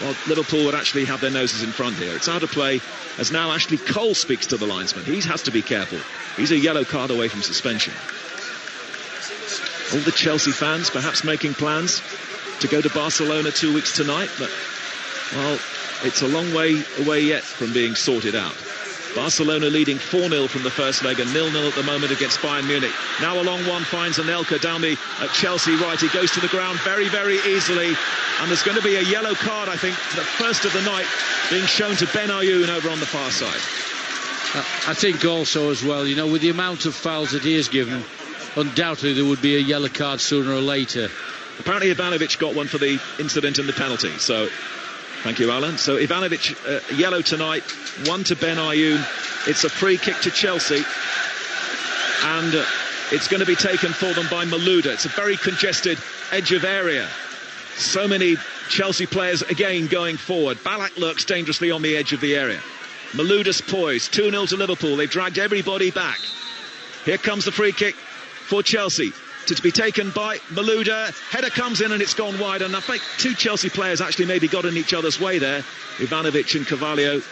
well, Liverpool would actually have their noses in front here. It's out of play as now Ashley Cole speaks to the linesman. He has to be careful. He's a yellow card away from suspension. All the Chelsea fans perhaps making plans to go to Barcelona 2 weeks tonight, but, well, it's a long way away yet from being sorted out. Barcelona leading 4-0 from the first leg and 0-0 at the moment against Bayern Munich. Now a long one finds Anelka down the Chelsea right. He goes to the ground very, very easily. And there's going to be a yellow card, I think, the first of the night, being shown to Ben Ayoun over on the far side. I think also as well, you know, with the amount of fouls that he has given, undoubtedly there would be a yellow card sooner or later. Apparently Ivanovic got one for the incident and the penalty. So, thank you, Alan. So Ivanovic, yellow tonight, one to Ben Ayoun. It's a free kick to Chelsea. And it's going to be taken for them by Malouda. It's a very congested edge of area. So many Chelsea players again going forward. Ballack lurks dangerously on the edge of the area. Malouda's poised. 2-0 to Liverpool. They've dragged everybody back. Here comes the free kick for Chelsea, to be taken by Malouda. Header comes in and it's gone wide, and I think two Chelsea players actually maybe got in each other's way there, Ivanovic and Carvalho.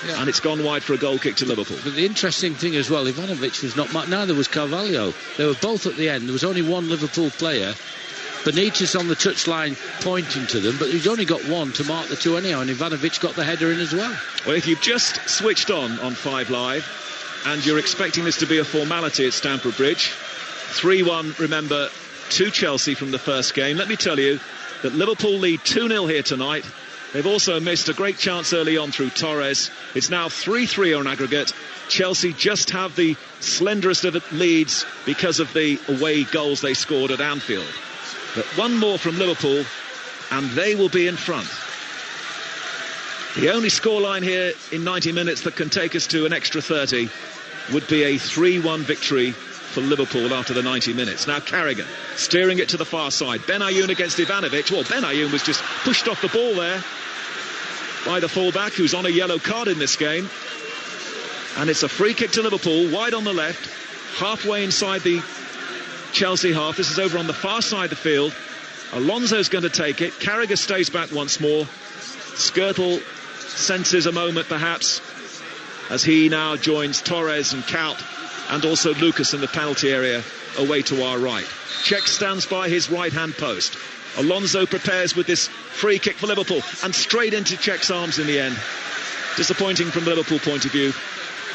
Yeah. And it's gone wide for a goal kick to Liverpool. But the interesting thing as well, Ivanovic was not, neither was Carvalho. They were both at the end. There was only one Liverpool player Benitez on the touchline pointing to them, but he's only got one to mark the two anyhow, and Ivanovic got the header in as well. Well, if you've just switched on 5 Live and you're expecting this to be a formality at Stamford Bridge, 3-1, remember, to Chelsea from the first game. Let me tell you that Liverpool lead 2-0 here tonight. They've also missed a great chance early on through Torres. It's now 3-3 on aggregate. Chelsea just have the slenderest of leads because of the away goals they scored at Anfield. But one more from Liverpool and they will be in front. The only scoreline here in 90 minutes that can take us to an extra 30 would be a 3-1 victory for Liverpool after the 90 minutes. Now Carragher steering it to the far side. Benayoun against Ivanovic. Well, Benayoun was just pushed off the ball there by the fullback, who's on a yellow card in this game. And it's a free kick to Liverpool, wide on the left, halfway inside the Chelsea half. This is over on the far side of the field. Alonso's going to take it. Carragher stays back once more. Skirtle senses a moment perhaps as he now joins Torres and Kaut and also Lucas in the penalty area away to our right. Cech stands by his right-hand post. Alonso prepares with this free kick for Liverpool and straight into Cech's arms in the end. Disappointing from Liverpool point of view.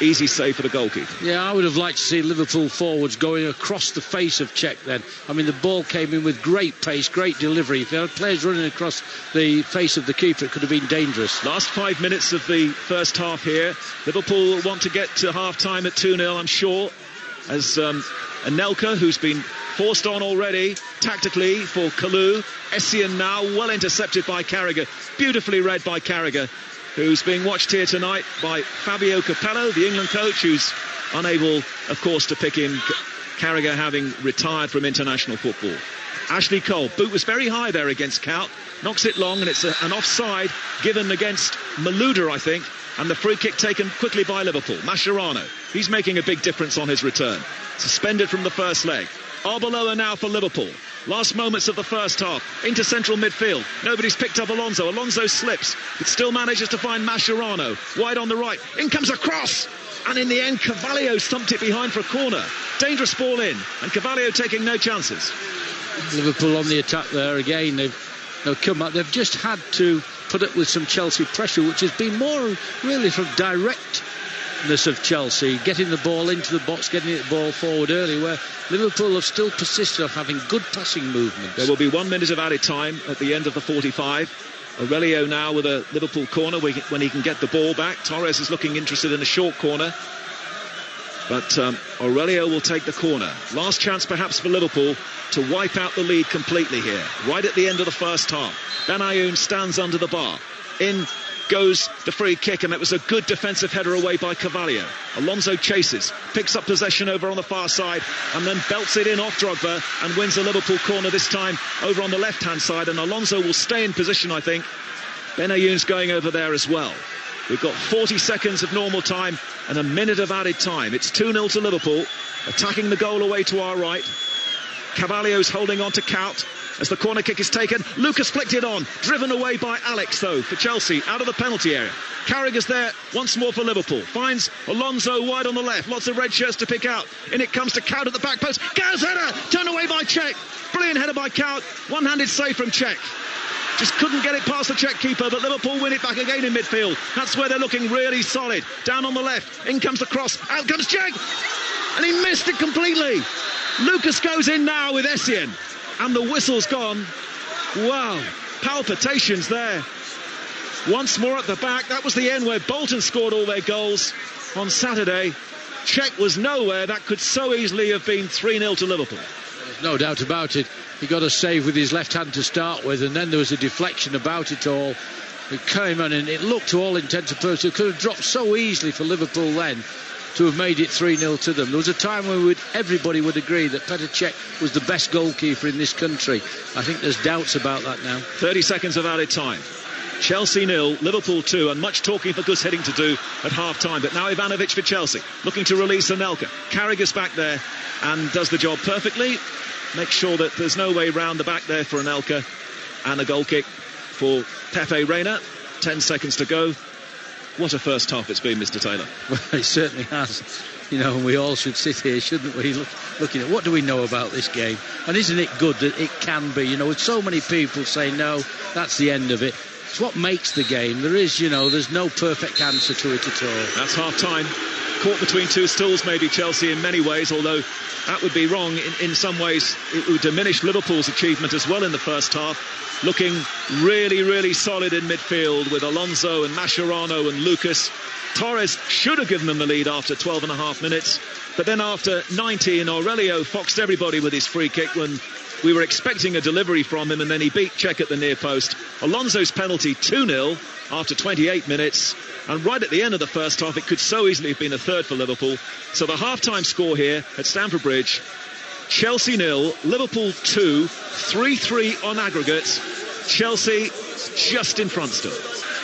Easy save for the goalkeeper. Yeah, I would have liked to see Liverpool forwards going across the face of Cech then. I mean, the ball came in with great pace, great delivery. If you had players running across the face of the keeper, it could have been dangerous. Last 5 minutes of the first half here. Liverpool want to get to half-time at 2-0, I'm sure, as Anelka, who's been forced on already tactically for Kalou. Essien now well intercepted by Carragher. Beautifully read by Carragher, who's being watched here tonight by Fabio Capello, the England coach, who's unable, of course, to pick in Carragher having retired from international football. Ashley Cole, boot was very high there against Kaut, knocks it long, and it's an offside given against Malouda, I think, and the free kick taken quickly by Liverpool. Mascherano, he's making a big difference on his return. Suspended from the first leg. Arbeloa now for Liverpool. Last moments of the first half, into central midfield. Nobody's picked up Alonso. Alonso slips, but still manages to find Mascherano. Wide on the right. In comes a cross. And in the end, Carvalho stumped it behind for a corner. Dangerous ball in, and Carvalho taking no chances. Liverpool on the attack there again. They've come up. They've just had to put up with some Chelsea pressure, which has been more really from directness of Chelsea, getting the ball into the box, getting the ball forward early, where Liverpool have still persisted of having good passing movements. There will be 1 minute of added time at the end of the 45. Aurelio now with a Liverpool corner when he can get the ball back. Torres is looking interested in a short corner, but Aurelio will take the corner. Last chance perhaps for Liverpool to wipe out the lead completely here, right at the end of the first half. Benayoun stands under the bar. In goes the free kick, and that was a good defensive header away by Carvalho. Alonso chases, picks up possession over on the far side, and then belts it in off Drogba and wins a Liverpool corner, this time over on the left-hand side, and Alonso will stay in position, I think. Benayoun's going over there as well. We've got 40 seconds of normal time and a minute of added time. It's 2-0 to Liverpool, attacking the goal away to our right. Carvalho's holding on to Kaut as the corner kick is taken. Lucas flicked it on, driven away by Alex though for Chelsea out of the penalty area. Carragher's there once more for Liverpool, finds Alonso wide on the left, lots of red shirts to pick out. In it comes to Kaut at the back post. Gao's header turned away by Cech. Brilliant header by Kaut, one-handed save from Cech. Just couldn't get it past the Czech keeper, but Liverpool win it back again in midfield. That's where they're looking really solid. Down on the left, in comes the cross, out comes Cech, and he missed it completely. Lucas goes in now with Essien, and the whistle's gone. Wow, palpitations there. Once more at the back. That was the end where Bolton scored all their goals on Saturday. Cech was nowhere. That could so easily have been 3-0 to Liverpool. There's no doubt about it. He got a save with his left hand to start with, and then there was a deflection about it all. It came in, and it looked to all intents and purposes, it could have dropped so easily for Liverpool then to have made it 3-0 to them. There was a time when everybody would agree that Petr Cech was the best goalkeeper in this country. I think there's doubts about that now. 30 seconds of added time. Chelsea 0, Liverpool 2, and much talking for Gus Hiddink to do at half-time. But now Ivanovic for Chelsea, looking to release Anelka. Carragher's back there and does the job perfectly. Makes sure that there's no way round the back there for Anelka. And a goal kick for Pepe Reina. 10 seconds to go. What a first half it's been, Mr. Taylor. Well, it certainly has. You know, and we all should sit here, shouldn't we, looking at what do we know about this game? And isn't it good that it can be, you know, with so many people saying, no, that's the end of it. It's what makes the game. There is, you know, there's no perfect answer to it at all. That's half-time. Caught between two stools, maybe, Chelsea, in many ways, although that would be wrong. In some ways, it would diminish Liverpool's achievement as well in the first half. Looking really, really solid in midfield with Alonso and Mascherano and Lucas. Torres should have given them the lead after 12 and a half minutes. But then after 19, Aurelio foxed everybody with his free kick when we were expecting a delivery from him, and then he beat Cech at the near post. Alonso's penalty 2-0 after 28 minutes. And right at the end of the first half, it could so easily have been a third for Liverpool. So the half-time score here at Stamford Bridge, Chelsea 0, Liverpool 2, 3-3 on aggregate. Chelsea just in front still.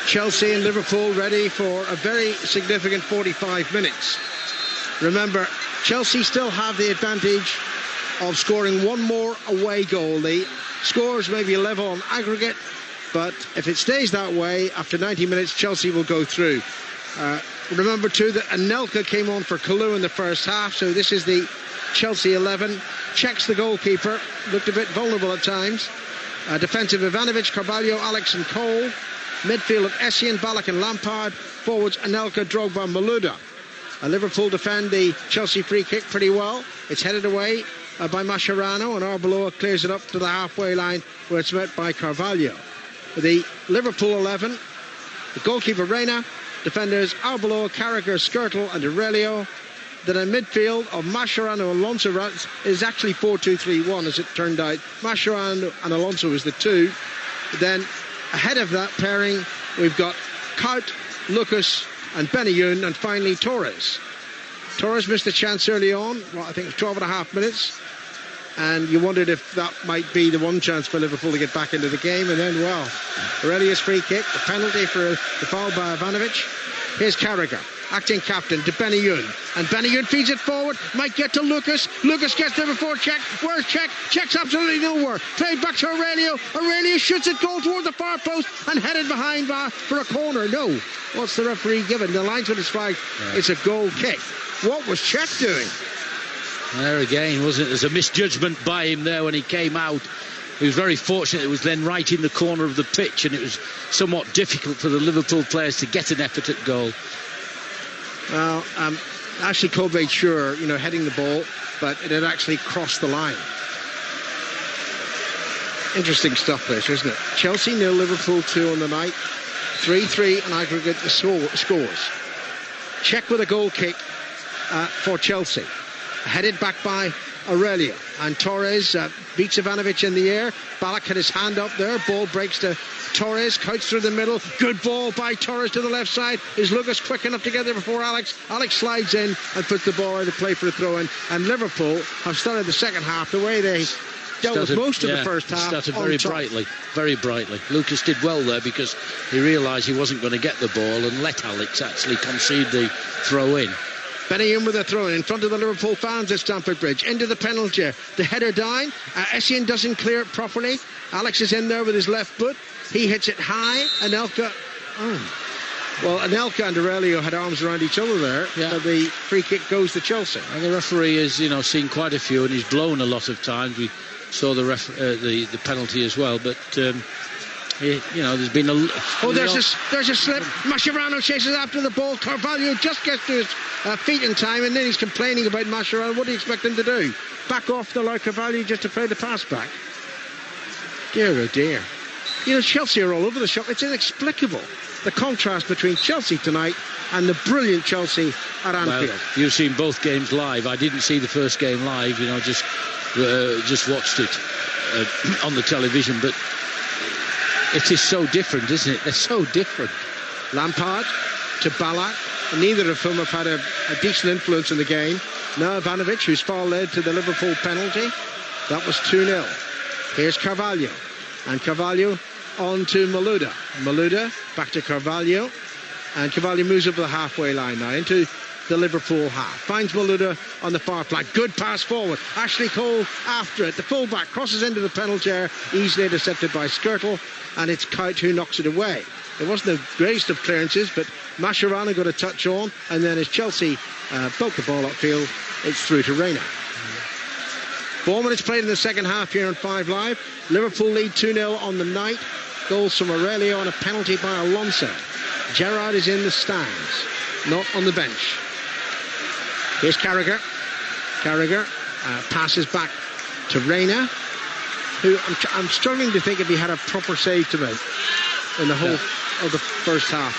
Chelsea and Liverpool ready for a very significant 45 minutes. Remember, Chelsea still have the advantage of scoring one more away goal. The scores may be level on aggregate, but if it stays that way, after 90 minutes, Chelsea will go through. Remember, too, that Anelka came on for Kalou in the first half, so this is the Chelsea 11. Checks the goalkeeper, looked a bit vulnerable at times. Defensive Ivanovic, Carvalho, Alex and Cole. Midfield of Essien, Ballack and Lampard. Forwards Anelka, Drogba, Malouda. Liverpool defend the Chelsea free kick pretty well. It's headed away by Mascherano, and Arbeloa clears it up to the halfway line where it's met by Carvalho. The Liverpool 11, the goalkeeper Reina, defenders Arbeloa, Carragher, Skrtel and Aurelio. Then in midfield of Mascherano and Alonso is actually 4-2-3-1 as it turned out. Mascherano and Alonso is the two. Then ahead of that pairing we've got Kaut, Lucas and Benayoun, and finally Torres. Torres missed a chance early on, well, I think 12 and a half minutes, and you wondered if that might be the one chance for Liverpool to get back into the game, and then, well, Aurelius free kick, the penalty for the foul by Ivanovic. Here's Carragher, acting captain, to Benayoun, and Benayoun feeds it forward, might get to Lucas. Lucas gets there before Cech. Where's Cech? Cech's absolutely nowhere. Played back to Aurelio. Aurelio shoots it goal toward the far post and headed behind for a corner. No. What's the referee given? The linesman is flagged. Yeah. It's a goal kick. What was Cech doing? There again, wasn't it? There's a misjudgment by him there when he came out. He was very fortunate. It was then right in the corner of the pitch, and it was somewhat difficult for the Liverpool players to get an effort at goal. Well, Ashley Cole made sure, you know, heading the ball, but it had actually crossed the line. Interesting stuff this, isn't it? Chelsea 0, Liverpool 2 on the night. 3-3 on aggregate the scores. Cech with a goal kick for Chelsea. Headed back by Aurelio. And Torres beats Ivanovic in the air. Ballack had his hand up there. Ball breaks to Torres. Counts through the middle. Good ball by Torres to the left side. Is Lucas quick enough to get there before Alex? Alex slides in and puts the ball out of play for a throw-in. And Liverpool have started the second half the way they dealt with most of the first half. Started very brightly, very brightly. Lucas did well there because he realised he wasn't going to get the ball and let Alex actually concede the throw-in. Benayoun with a throw in front of the Liverpool fans at Stamford Bridge. Into the penalty. The header down. Essien doesn't clear it properly. Alex is in there with his left foot. He hits it high. Anelka. Well, Anelka and Aurelio had arms around each other there. Yeah. The free kick goes to Chelsea. And the referee has, you know, seen quite a few, and he's blown a lot of times. We saw the penalty as well, but. You know, there's been a... there's a slip. Mascherano chases after the ball. Carvalho just gets to his feet in time, and then he's complaining about Mascherano. What do you expect him to do? Back off the line, Carvalho, just to play the pass back? Dear, oh dear. You know, Chelsea are all over the shop. It's inexplicable, the contrast between Chelsea tonight and the brilliant Chelsea at Anfield. Well, you've seen both games live. I didn't see the first game live, you know, just watched it on the television, but... It is so different, isn't it? They're so different. Lampard to Ballack. Neither of whom have had a decent influence in the game. Now Ivanovic, who's far led to the Liverpool penalty. That was 2-0. Here's Carvalho. And Carvalho on to Malouda. Malouda back to Carvalho. And Carvalho moves up the halfway line now into the Liverpool half. Finds Malouda on the far flank. Good pass forward. Ashley Cole after it. The fullback crosses into the penalty area. Easily intercepted by Skrtel. And it's Kaut who knocks it away. It wasn't the greatest of clearances, but Mascherano got a touch on, and then as Chelsea broke the ball upfield, it's through to Reina. 4 minutes played in the second half here on 5 Live. Liverpool lead 2-0 on the night. Goals from Aurelio and a penalty by Alonso. Gerrard is in the stands, not on the bench. Here's Carragher. Carragher passes back to Reina, who I'm struggling to think if he had a proper save to make in the whole of the first half.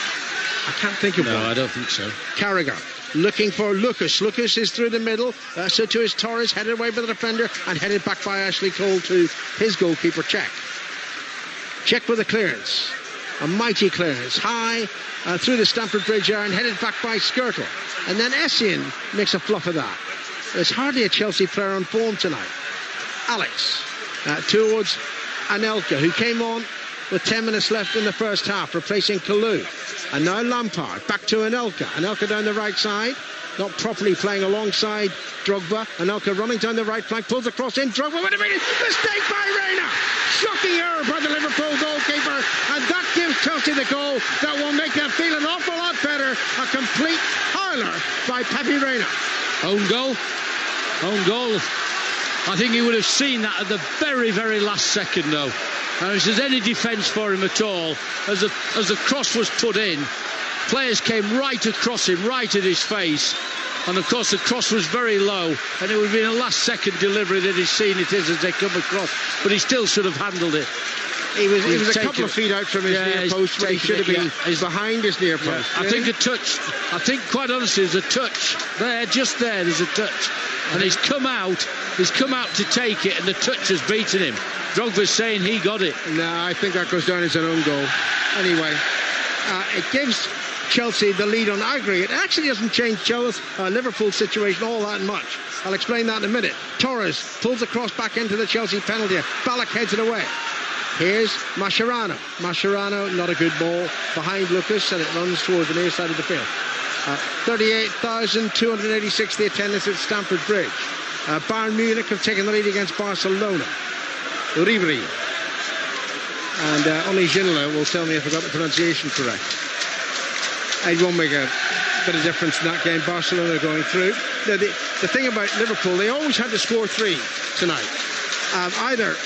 I can't think of one. No, I don't think so. Carragher looking for Lucas. Lucas is through the middle. So to his Torres, headed away by the defender and headed back by Ashley Cole to his goalkeeper, Cech. Cech with a clearance. A mighty clearance. High through the Stamford Bridge area and headed back by Skirtle. And then Essien makes a fluff of that. There's hardly a Chelsea player on form tonight. Alex towards Anelka, who came on with 10 minutes left in the first half, replacing Kalou. And now Lampard, back to Anelka. Anelka down the right side, not properly playing alongside Drogba. Anelka running down the right flank, pulls across in. Drogba, wait a minute, mistake by Reina. Shocking error by the Liverpool goalkeeper. And that gives Chelsea the goal that will make them feel an awful lot better. A complete howler by Pepe Reina. Own goal. Own goal. I think he would have seen that at the very, very last second, though. And if there's any defence for him at all, as the cross was put in, players came right across him, right at his face. And of course the cross was very low, and it would have been a last second delivery that he's seen it is as they come across. But he still should have handled it. He was a couple of feet out from his near post, but he should have been behind his near post. I think a touch. I think quite honestly there's a touch there, just there. There's a touch, and he's come out to take it, and the touch has beaten him. Drogba's saying he got it. No, I think that goes down as an own goal. Anyway, it gives Chelsea the lead on aggregate. It actually doesn't change Liverpool's situation all that much. I'll explain that in a minute. Torres pulls across back into the Chelsea penalty. Ballack heads it away. Here's Mascherano. Mascherano, not a good ball behind Lucas, and it runs towards the near side of the field. 38,286 the attendance at Stamford Bridge. Bayern Munich have taken the lead against Barcelona. Ribéry. And only Ginola will tell me if I got the pronunciation correct. It won't make a bit of difference in that game. Barcelona going through. The thing about Liverpool, they always had to score 3 tonight. Either,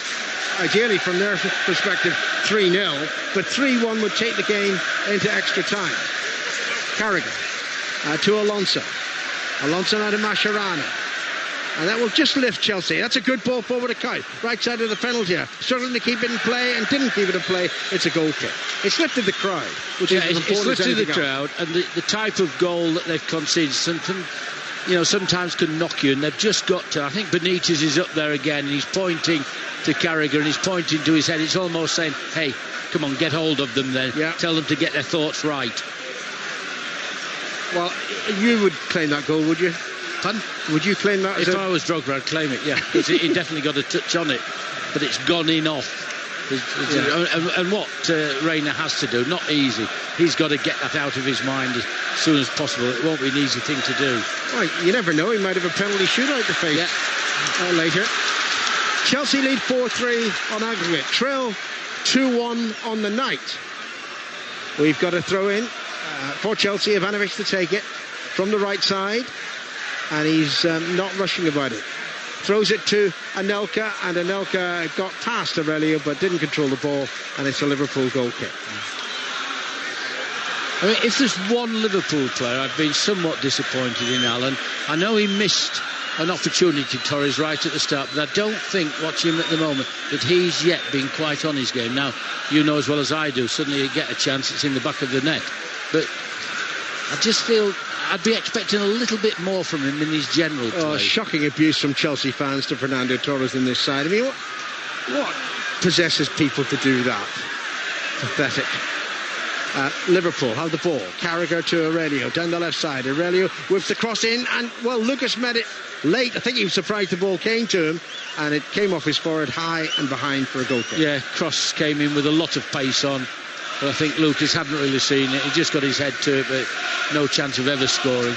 ideally from their perspective, 3-0, but 3-1 would take the game into extra time. Carragher to Alonso. Alonso now to Mascherano. And that will just lift Chelsea. That's a good ball forward to Kuyt. Right side of the penalty area. Struggling to keep it in play and didn't keep it in play. It's a goal kick. It's lifted the crowd, which is as important as anything else. It's lifted the crowd, and the type of goal that they've conceded sometimes can knock you, and they've just got to. I think Benitez is up there again, and he's pointing to Carragher and he's pointing to his head. It's almost saying, hey, come on, get hold of them then. Yeah. Tell them to get their thoughts right. Well, you would claim that goal, would you? Pardon? Would you claim that? If I was Drogba, I'd claim it, yeah. Because he definitely got a touch on it, but it's gone in off. And what Reina has to do, not easy. He's got to get that out of his mind as soon as possible. It won't be an easy thing to do. Well, you never know. He might have a penalty shootout to face later. Chelsea lead 4-3 on aggregate. Trill 2-1 on the night. We've got a throw in for Chelsea. Ivanovic to take it from the right side. And he's not rushing about it. Throws it to Anelka, and Anelka got past Aurelio but didn't control the ball, and it's a Liverpool goal kick. I mean, if there's one Liverpool player I've been somewhat disappointed in, Alan, I know he missed an opportunity, Torres, right at the start, but I don't think, watching him at the moment, that he's yet been quite on his game. Now, you know as well as I do, suddenly you get a chance, it's in the back of the net. But I just feel I'd be expecting a little bit more from him in his general play. Shocking abuse from Chelsea fans to Fernando Torres in this side. I mean, what possesses people to do that? Pathetic. Liverpool have the ball. Carragher to Aurelio down the left side. Aurelio whips the cross in, and well, Lucas met it late. I think he was surprised the ball came to him, and it came off his forward high and behind for a goal kick. Yeah, cross came in with a lot of pace on. But I think Lucas hadn't really seen it. He just got his head to it, but no chance of ever scoring.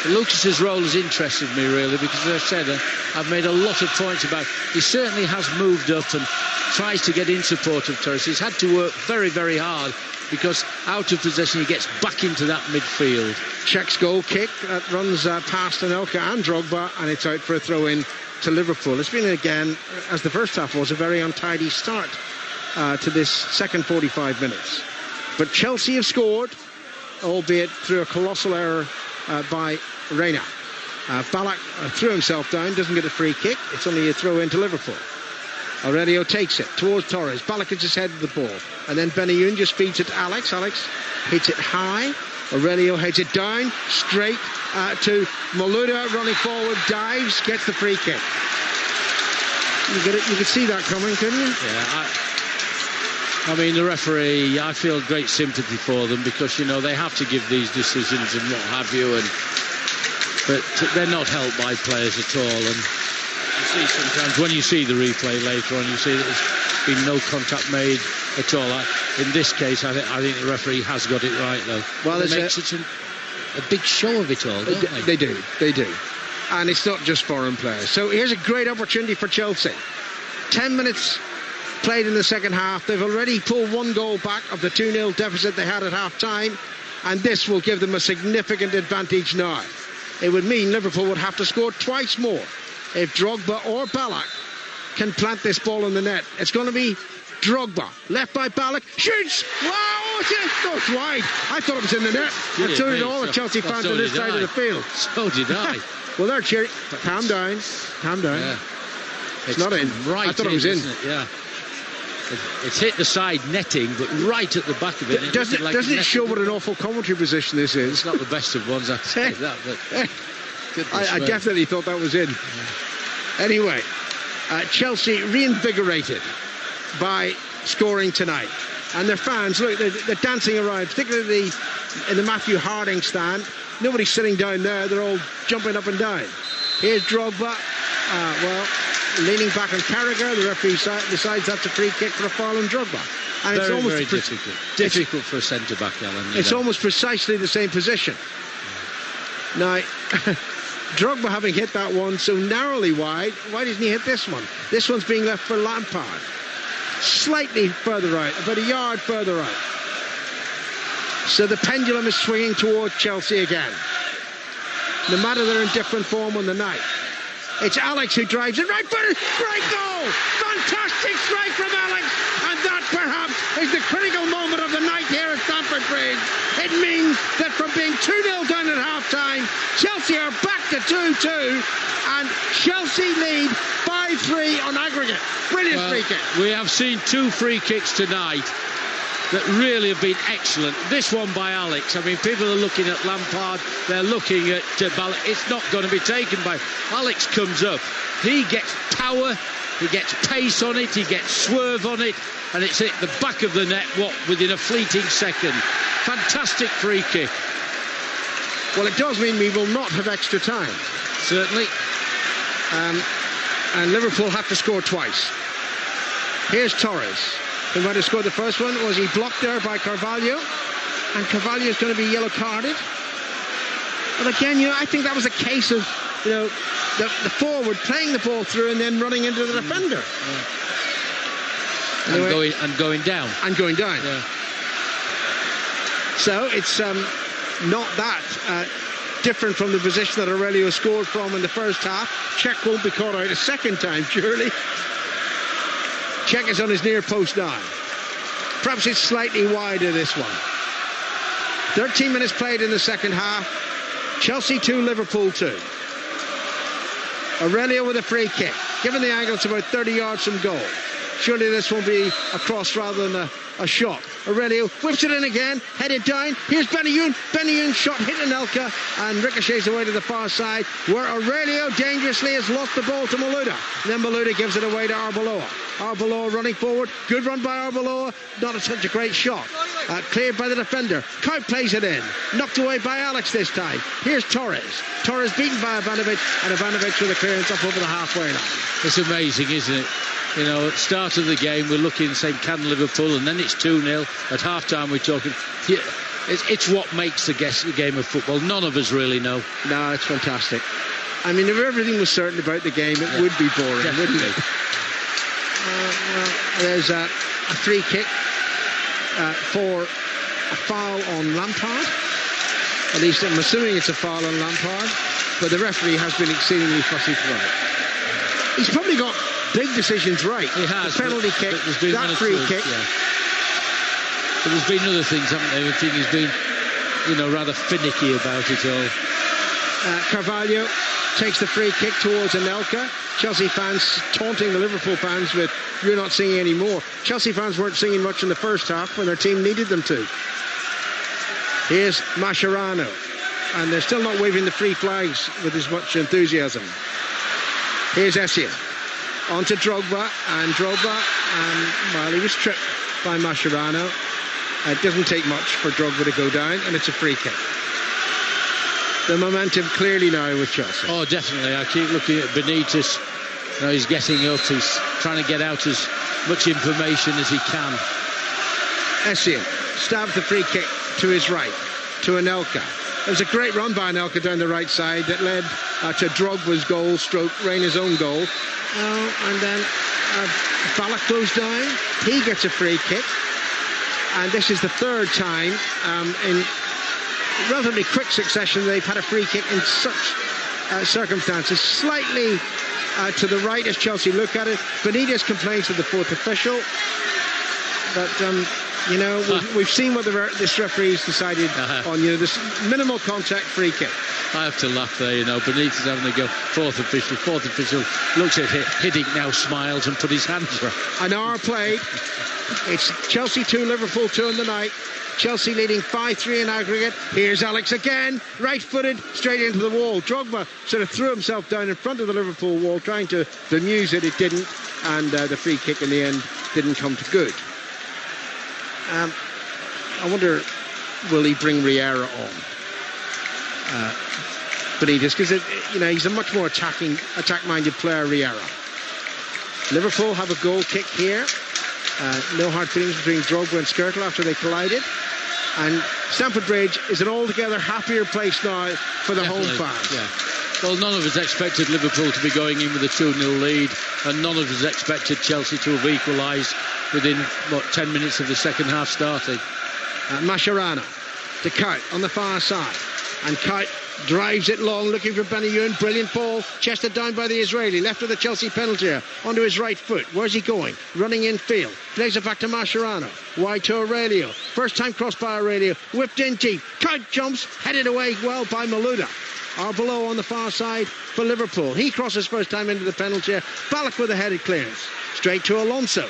Lucas's role has interested me, really, because as I said, I've made a lot of points about it. He certainly has moved up and tries to get in support of Torres. He's had to work very, very hard because out of possession he gets back into that midfield. Czech's goal kick that runs past Anelka and Drogba, and it's out for a throw-in to Liverpool. It's been, again, as the first half was, a very untidy start to this second 45 minutes. But Chelsea have scored, albeit through a colossal error by Reina. Ballack threw himself down, doesn't get a free kick. It's only a throw-in to Liverpool. Aurelio takes it towards Torres. Ballack has just headed the ball. And then Benayoun just feeds it to Alex. Alex hits it high. Aurelio heads it down, straight to Malouda, running forward, dives, gets the free kick. You could see that coming, couldn't you? Yeah, I mean, the referee, I feel great sympathy for them because, you know, they have to give these decisions and what have you, but they're not helped by players at all. And you see sometimes, when you see the replay later on, you see that there's been no contact made at all. In this case, I think the referee has got it right, though. Well, they make such a big show of it all, don't they? They do. And it's not just foreign players. So here's a great opportunity for Chelsea. 10 minutes played in the second half. They've already pulled one goal back of the 2-0 deficit they had at half-time, and this will give them a significant advantage now. It would mean Liverpool would have to score twice more if Drogba or Ballack can plant this ball in the net. It's going to be Drogba, left by Ballack, shoots! Wow, it's wide. I thought it was in the net. And so did all the Chelsea fans on this side of the field. So did I. Well, they're cheering. Calm down. Yeah. It's not in. Right, I thought it was in. Yeah. It's hit the side netting, but right at the back of it. Doesn't it show what an awful commentary position this is? It's not the best of ones, I'd say that, but I definitely thought that was in. Yeah. Anyway, Chelsea reinvigorated by scoring tonight. And their fans, look, they're dancing around, particularly in the Matthew Harding stand. Nobody's sitting down there, they're all jumping up and down. Here's Drogba, leaning back on Carragher. The referee decides that's a free kick for a foul on Drogba. And very, it's almost very difficult. Difficult for a centre-back, Alan. It's almost precisely the same position. Yeah. Now, Drogba having hit that one so narrowly wide, why doesn't he hit this one? This one's being left for Lampard. Slightly further out, about a yard further out. So the pendulum is swinging towards Chelsea again. No matter they're in different form on the night. It's Alex who drives it right footed. Great goal! Fantastic strike from Alex! And that perhaps is the critical moment of the night here at Stamford Bridge. It means that from being 2-0 down at half-time, Chelsea are back to 2-2, and Chelsea lead 5-3 on aggregate. Brilliant free kick. We have seen two free kicks tonight that really have been excellent. This one by Alex. I mean, people are looking at Lampard, they're looking at Ballack. It's not going to be taken by... Alex comes up, he gets power, he gets pace on it, he gets swerve on it, and it's hit the back of the net, within a fleeting second. Fantastic free kick. Well, it does mean we will not have extra time. Certainly. And Liverpool have to score twice. Here's Torres, who might have scored the first one. Was he blocked there by Carvalho? And Carvalho is going to be yellow carded. But again, I think that was a case of, the forward playing the ball through and then running into the defender. Yeah. Anyway, and going down. And going down. Yeah. So it's not that different from the position that Aurelio scored from in the first half. Czech won't be caught out a second time, surely. Czech is on his near post now. Perhaps it's slightly wider, this one. 13 minutes played in the second half. Chelsea 2, Liverpool 2. Aurelio with a free kick. Given the angle, it's about 30 yards from goal. Surely this will be a cross rather than a shot. Aurelio whips it in again, headed down. Here's Benayoun. Benayoun's shot hit Anelka and ricochets away to the far side, where Aurelio dangerously has lost the ball to Malouda. And then Malouda gives it away to Arbeloa. Arbeloa running forward. Good run by Arbeloa. Not such a great shot. Cleared by the defender. Kuyt plays it in. Knocked away by Alex this time. Here's Torres. Torres beaten by Ivanovic, and Ivanovic with a clearance up over the halfway line. It's amazing, isn't it? At the start of the game, we're looking and saying, can Liverpool? And then it's 2-0. At half-time, we're talking... Yeah, it's what makes the game of football. None of us really know. No, it's fantastic. I mean, if everything was certain about the game, it would be boring, wouldn't it? There's a free kick for foul on Lampard. At least I'm assuming it's a foul on Lampard, but the referee has been exceedingly fussy tonight. He's probably got big decisions right. He has. The penalty kick, that free kick. Yeah. But there's been other things, haven't there? I think he's been, rather finicky about it all. Carvalho takes the free kick towards Anelka. Chelsea fans taunting the Liverpool fans with, "You're not singing anymore." Chelsea fans weren't singing much in the first half when their team needed them to. Here's Mascherano, and they're still not waving the free flags with as much enthusiasm. Here's Essien, on to Drogba, and Drogba, well, he was tripped by Mascherano. It doesn't take much for Drogba to go down, and it's a free kick. The momentum clearly now with Chelsea. Oh, definitely. I keep looking at Benitez. He's getting up. He's trying to get out as much information as he can. Essien stabs the free kick to his right, to Anelka. There was a great run by Anelka down the right side that led to Drogba's goal, stroke Reina's own goal. And then Ballack goes down. He gets a free kick. And this is the third time in relatively quick succession they've had a free kick in such circumstances. Slightly to the right as Chelsea look at it. Benitez complains to the fourth official. But, we've seen what this referee's decided on, this minimal contact free kick. I have to laugh there, Benitez having to go fourth official looks at Hiddink now, smiles and put his hands up. An hour played. It's Chelsea 2, Liverpool 2 in the night. Chelsea leading 5-3 in aggregate. Here's Alex again, right-footed, straight into the wall. Drogba sort of threw himself down in front of the Liverpool wall, trying to bemuse it. It didn't, and the free kick in the end didn't come to good. I wonder, will he bring Riera on? Benitez, because he's a much more attack-minded player, Riera. Liverpool have a goal kick here. No hard feelings between Drogba and Skrtel after they collided. And Stamford Bridge is an altogether happier place now for the home fans. Yeah. Well, none of us expected Liverpool to be going in with a 2-0 lead, and none of us expected Chelsea to have equalised within, 10 minutes of the second half starting. Mascherano to Kuyt on the far side. And Kuyt drives it long, looking for Benayoun. Brilliant ball, chested down by the Israeli. Left of the Chelsea penalty area, onto his right foot. Where's he going? Running in field. Plays it back to Mascherano. Wide to Aurelio. First time cross by Aurelio. Whipped in deep. Kuyt jumps, headed away well by Malouda. Arbeloa on the far side for Liverpool. He crosses first time into the penalty area. Ballack with a headed clearance. Straight to Alonso.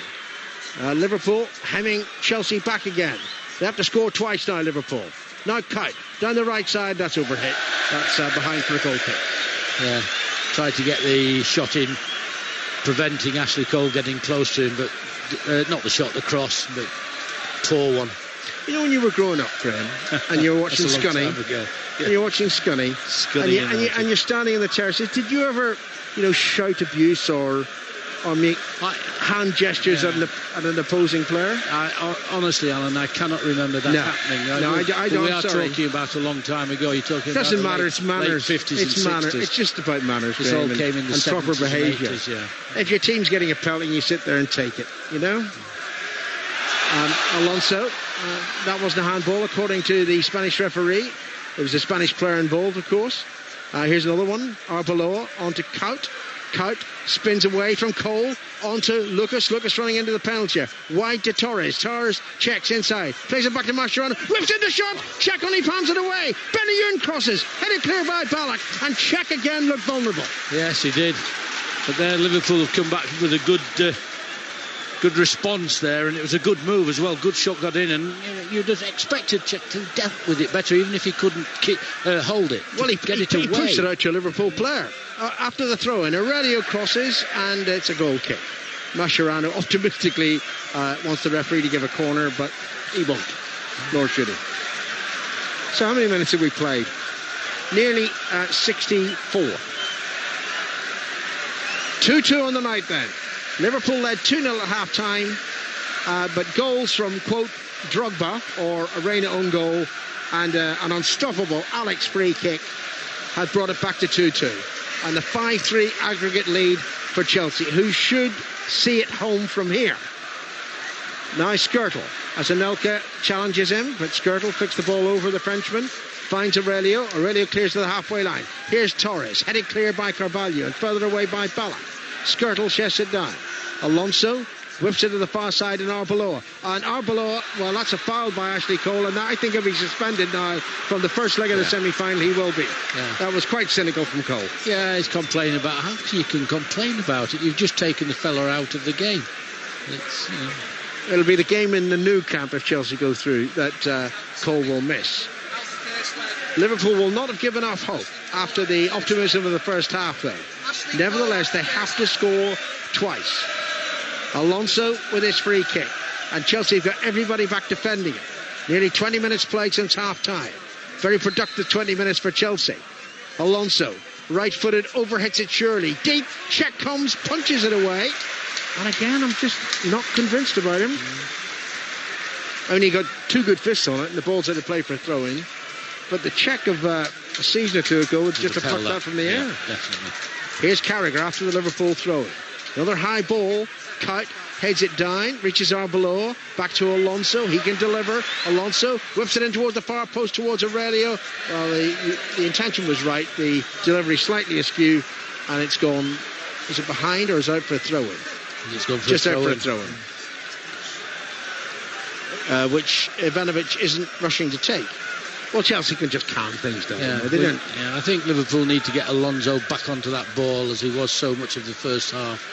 Liverpool hemming Chelsea back again. They have to score twice now, Liverpool. Now Kuyt down the right side. That's overhit. That's behind for a goal kick. Yeah, tried to get the shot in, preventing Ashley Cole getting close to him, but not the shot, the cross, but poor one. When you were growing up, Graham, and you were watching Scunny, and you're watching Scunny, and you're standing in the terraces, did you ever, shout abuse or make hand gestures at an opposing player? Honestly, Alan, I cannot remember that happening. I don't. We are talking about a long time ago. You're talking about doesn't matter. It's manners. Late 50s it's and manners. 60s. It's just about manners. This all came in the 70s proper behaviour. And 80s, yeah. If your team's getting a pelting, you sit there and take it. Alonso, that wasn't a handball according to the Spanish referee. There was a Spanish player involved, of course. Here's another one. Arbeloa onto Kuyt. Kuyt spins away from Cole onto Lucas. Lucas running into the penalty area. Wide to Torres. Torres checks inside. Plays it back to Mascherano. Whips into shot. Czech only palms it away. Benayoun crosses. Headed clear by Ballack. And Czech again looked vulnerable. Yes, he did. But there Liverpool have come back with a good response there, and it was a good move as well. Good shot got in, and you'd have expected Czech to have dealt with it better, even if he couldn't hold it. Well, he pushed it out to a Liverpool player. After the throw-in, Aurelio crosses, and it's a goal kick. Mascherano optimistically wants the referee to give a corner, but he won't, nor should he. So how many minutes have we played? Nearly 64. 2-2 on the night then. Liverpool led 2-0 at half-time, but goals from, quote, Drogba, or a Reina own goal, and an unstoppable Alex free kick had brought it back to 2-2. And the 5-3 aggregate lead for Chelsea, who should see it home from here. Now Skrtel as Anelka challenges him, but Skirtle flicks the ball over the Frenchman, finds Aurelio. Aurelio clears to the halfway line. Here's Torres, headed clear by Carvalho and further away by Ballack. Skirtle chests it down. Alonso whips it to the far side in Arbeloa. And Arbeloa, well, that's a foul by Ashley Cole, and I think if he's suspended now from the first leg of the semi-final, he will be. Yeah. That was quite cynical from Cole. Yeah, he's complaining about how you can complain about it. You've just taken the fella out of the game. It's, It'll be the game in the new camp if Chelsea go through that Cole will miss. Liverpool will not have given up hope after the optimism of the first half, though. Nevertheless, they have to score twice. Alonso with his free kick, and Chelsea have got everybody back defending it. Nearly 20 minutes played since half-time. Very productive 20 minutes for Chelsea. Alonso, right-footed, overhits it surely. Deep, check comes, punches it away. And again, I'm just not convinced about him. Only got 2 good fists on it, and the ball's out of play for a throw-in. But the check of a season or 2 ago was just a puck out from the air. Definitely. Here's Carragher after the Liverpool throw-in. Another high ball, cut, heads it down, reaches Arbeloa, back to Alonso. He can deliver. Alonso whips it in towards the far post, towards Aurelio. Well, the intention was right. The delivery slightly askew, and it's gone. Is it behind or is it out for a throw-in? It's gone for just a out throw-in. for a throw-in. Which Ivanovic isn't rushing to take. Well, Chelsea can just calm things down. They don't. Yeah, I think Liverpool need to get Alonso back onto that ball as he was so much of the first half.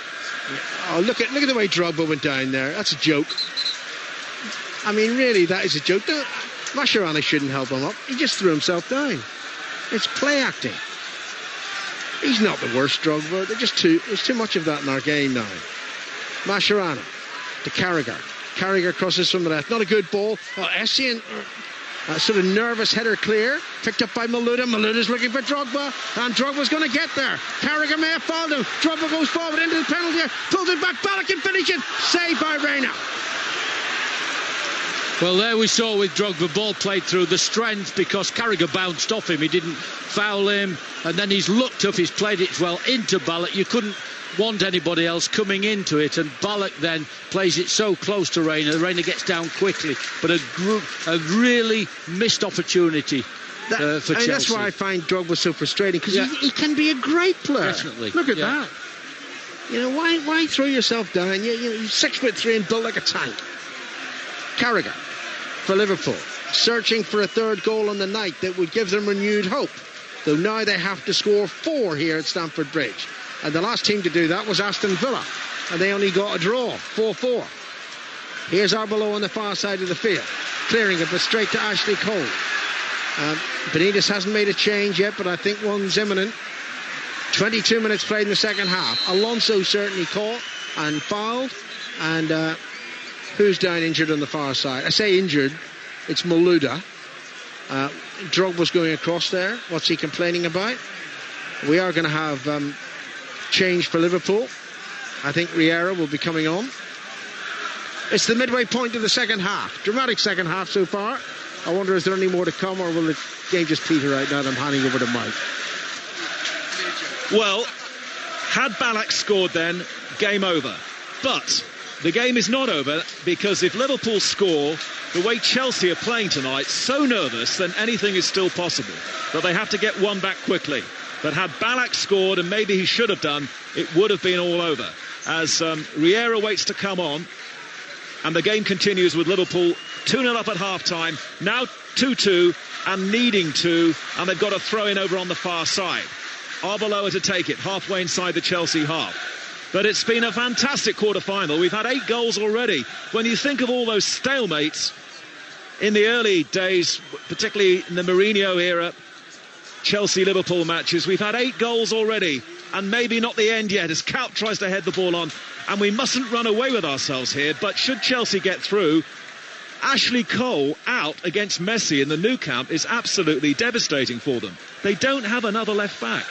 Oh, look at the way Drogba went down there. That's a joke. I mean, really, that is a joke. Mascherano shouldn't help him up. He just threw himself down. It's play acting. He's not the worst, Drogba. There's too much of that in our game now. Mascherano to Carragher. Carragher crosses from the left. Not a good ball. Oh, Essien, sort of nervous header clear. Picked up by Malouda. Malouda's looking for Drogba. And Drogba's going to get there. Carragher may have fouled him. Drogba goes forward into the penalty area. Pulls it back. Ballack can finish it. Saved by Reina. Well, there we saw with Drogba, ball played through, the strength, because Carragher bounced off him. He didn't foul him. And then he's looked up. He's played it well into Ballack. You couldn't want anybody else coming into it, and Ballack then plays it so close to Reina. Reina gets down quickly, but a really missed opportunity for Chelsea. That's why I find Drogba so frustrating, because he can be a great player. Definitely. Look at that. Why throw yourself down? You're 6'3" and built like a tank. Carragher for Liverpool, searching for a third goal on the night that would give them renewed hope. Though now they have to score 4 here at Stamford Bridge. And the last team to do that was Aston Villa. And they only got a draw, 4-4. Here's Arbeloa on the far side of the field. Clearing it, but straight to Ashley Cole. Benitez hasn't made a change yet, but I think one's imminent. 22 minutes played in the second half. Alonso certainly caught and fouled. And who's down injured on the far side? I say injured, it's Malouda. Drogba's going across there. What's he complaining about? We are going to have change for Liverpool. I think Riera will be coming on. It's the midway point of the second half. Dramatic second half so far. I wonder, is there any more to come, or will the game just peter out now that I'm handing over to Mike? Well, had Ballack scored then, game over. But the game is not over, because if Liverpool score the way Chelsea are playing tonight, so nervous, then anything is still possible. But they have to get one back quickly. But had Ballack scored, and maybe he should have done, it would have been all over. As Riera waits to come on, and the game continues with Liverpool 2-0 up at half-time, now 2-2, and needing to, and they've got a throw-in over on the far side. Arbeloa to take it, halfway inside the Chelsea half. But it's been a fantastic quarter-final. We've had 8 goals already. When you think of all those stalemates in the early days, particularly in the Mourinho era, Chelsea-Liverpool matches, we've had 8 goals already, and maybe not the end yet as Kaup tries to head the ball on, and we mustn't run away with ourselves here. But should Chelsea get through, Ashley Cole out against Messi in the Nou Camp is absolutely devastating for them. They don't have another left back.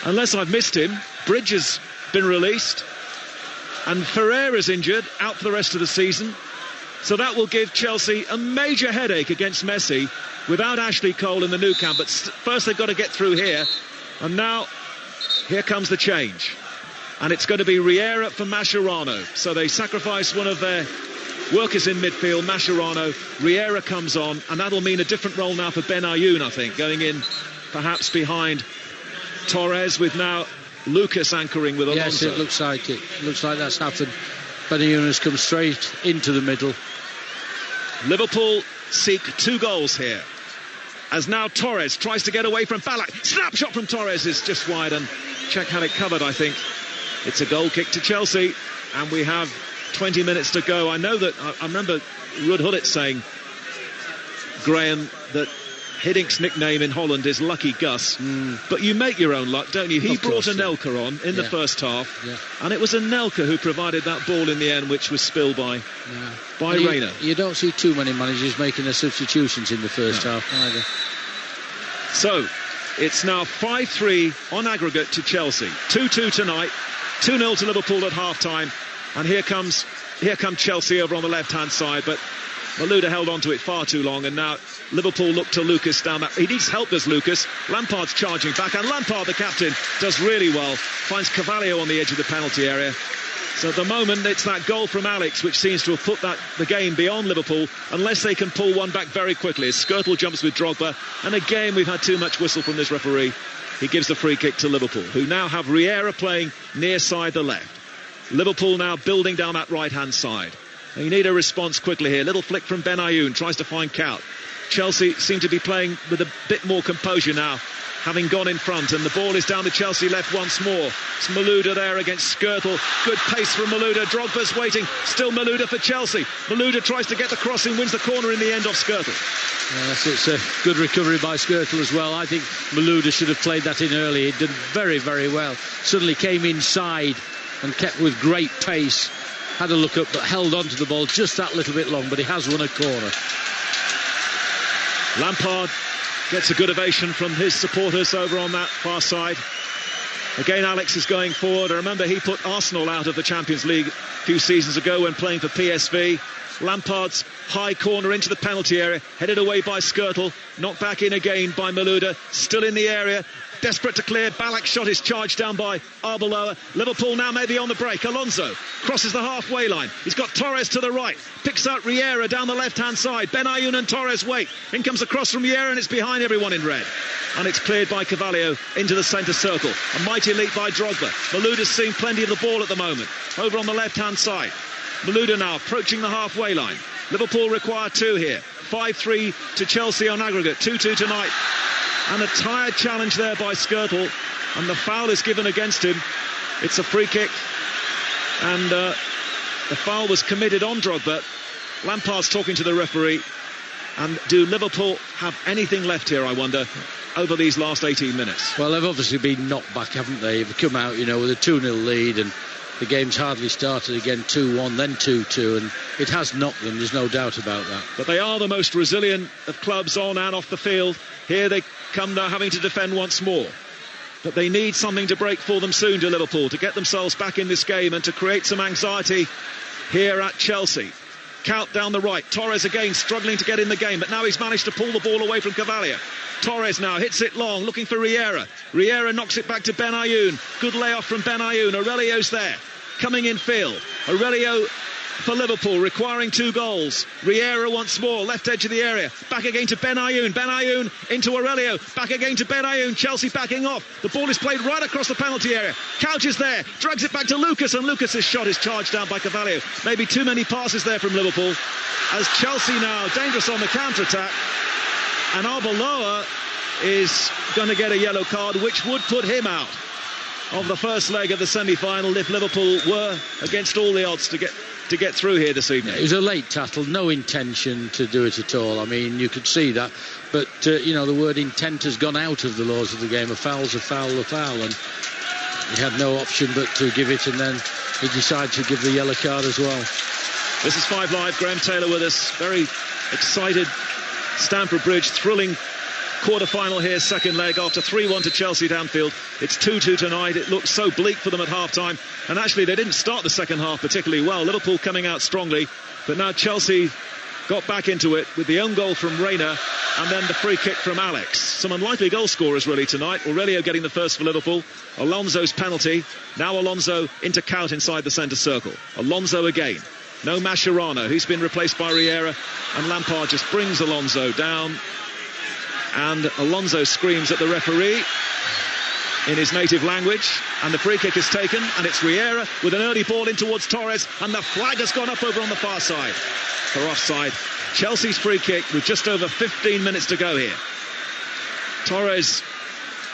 Unless I've missed him, Bridge has been released, and Ferreira's injured, out for the rest of the season. So that will give Chelsea a major headache against Messi without Ashley Cole in the Nou Camp. But first they've got to get through here. And now, here comes the change. And it's going to be Riera for Mascherano. So they sacrifice one of their Work is in midfield, Mascherano, Riera comes on, and that'll mean a different role now for Benayoun, I think, going in perhaps behind Torres, with now Lucas anchoring with Alonso. Yes, it looks like it. Looks like that's happened. Benayoun has come straight into the middle. Liverpool seek 2 goals here, as now Torres tries to get away from Ballack. Snapshot from Torres is just wide, and Czech had it covered, I think. It's a goal kick to Chelsea, and we have 20 minutes to go. I know that, I remember Ruud Gullit saying, Graham, that Hiddink's nickname in Holland is Lucky Gus, but you make your own luck, don't you? He brought Anelka on in the first half, and it was Anelka who provided that ball in the end, which was spilled by Reina. You don't see too many managers making their substitutions in the first half either. So it's now 5-3 on aggregate to Chelsea. 2-2 tonight, 2-0 to Liverpool at half-time, and here comes Chelsea over on the left-hand side, but Malouda held on to it far too long, and now Liverpool look to Lucas down that. He needs help, as Lucas. Lampard's charging back, and Lampard, the captain, does really well. Finds Carvalho on the edge of the penalty area. So at the moment, it's that goal from Alex which seems to have put the game beyond Liverpool, unless they can pull one back very quickly, as Skrtel jumps with Drogba. And again, we've had too much whistle from this referee. He gives the free kick to Liverpool, who now have Riera playing near side the left. Liverpool now building down that right-hand side. You need a response quickly here. Little flick from Benayoun, tries to find Kaut. Chelsea seem to be playing with a bit more composure now, having gone in front, and the ball is down to Chelsea left once more. It's Malouda there against Skrtel. Good pace from Malouda. Drogba's waiting. Still Malouda for Chelsea. Malouda tries to get the crossing, wins the corner in the end off Skrtel. Yes, it's a good recovery by Skrtel as well. I think Malouda should have played that in early. He did very, very well. Suddenly came inside and kept with great pace. Had a look up, but held on to the ball just that little bit long, but he has won a corner. Lampard gets a good ovation from his supporters over on that far side. Again, Alex is going forward. I remember he put Arsenal out of the Champions League a few seasons ago when playing for PSV. Lampard's high corner into the penalty area, headed away by Skrtel, knocked back in again by Malouda, still in the area, desperate to clear. Ballack's shot is charged down by Arbeloa. Liverpool now maybe on the break. Alonso crosses the halfway line. He's got Torres to the right, picks out Riera down the left-hand side. Benayoun and Torres wait. In comes a cross from Riera, and it's behind everyone in red. And it's cleared by Carvalho into the centre circle. A mighty leap by Drogba. Malouda's seeing plenty of the ball at the moment. Over on the left-hand side. Malouda now approaching the halfway line. Liverpool require 2 here. 5-3 to Chelsea on aggregate. 2-2 tonight. And a tired challenge there by Skrtel. And the foul is given against him. It's a free kick. And the foul was committed on Drogba. Lampard's talking to the referee. And do Liverpool have anything left here, I wonder, over these last 18 minutes? Well, they've obviously been knocked back, haven't they? They've come out, with a 2-0 lead, and the game's hardly started again. 2-1, then 2-2, and it has knocked them, there's no doubt about that. But they are the most resilient of clubs on and off the field. Here they come now having to defend once more. But they need something to break for them soon, to Liverpool, to get themselves back in this game and to create some anxiety here at Chelsea. Kaut down the right. Torres again struggling to get in the game, but now he's managed to pull the ball away from Carvalho. Torres now hits it long, looking for Riera. Riera knocks it back to Benayoun. Good layoff from Benayoun. Aurelio's there, coming in field. Aurelio for Liverpool, requiring 2 goals. Riera once more, left edge of the area. Back again to Benayoun. Benayoun into Aurelio. Back again to Benayoun. Chelsea backing off. The ball is played right across the penalty area. Couch is there, drags it back to Lucas, and Lucas's shot is charged down by Carvalho. Maybe too many passes there from Liverpool. As Chelsea now dangerous on the counter-attack. And Arbeloa is going to get a yellow card, which would put him out of the first leg of the semi-final if Liverpool were against all the odds to get through here this evening. It was a late tackle, no intention to do it at all. I mean, you could see that, but the word intent has gone out of the laws of the game. A foul's a foul, and he had no option but to give it, and then he decided to give the yellow card as well. This is 5 Live. Graham Taylor with us, very excited. Stamford Bridge, thrilling quarter-final here, second leg, after 3-1 to Chelsea at Anfield. It's 2-2 tonight. It looked so bleak for them at half-time, and actually they didn't start the second half particularly well. Liverpool coming out strongly, but now Chelsea got back into it with the own goal from Reina and then the free kick from Alex. Some unlikely goal scorers really tonight. Aurelio getting the first for Liverpool. Alonso's penalty. Now Alonso into Kaut inside the centre circle. Alonso again. No Mascherano. He's been replaced by Riera, and Lampard just brings Alonso down. And Alonso screams at the referee in his native language, and the free kick is taken, and it's Riera with an early ball in towards Torres, and the flag has gone up over on the far side for offside. Chelsea's free kick with just over 15 minutes to go here. Torres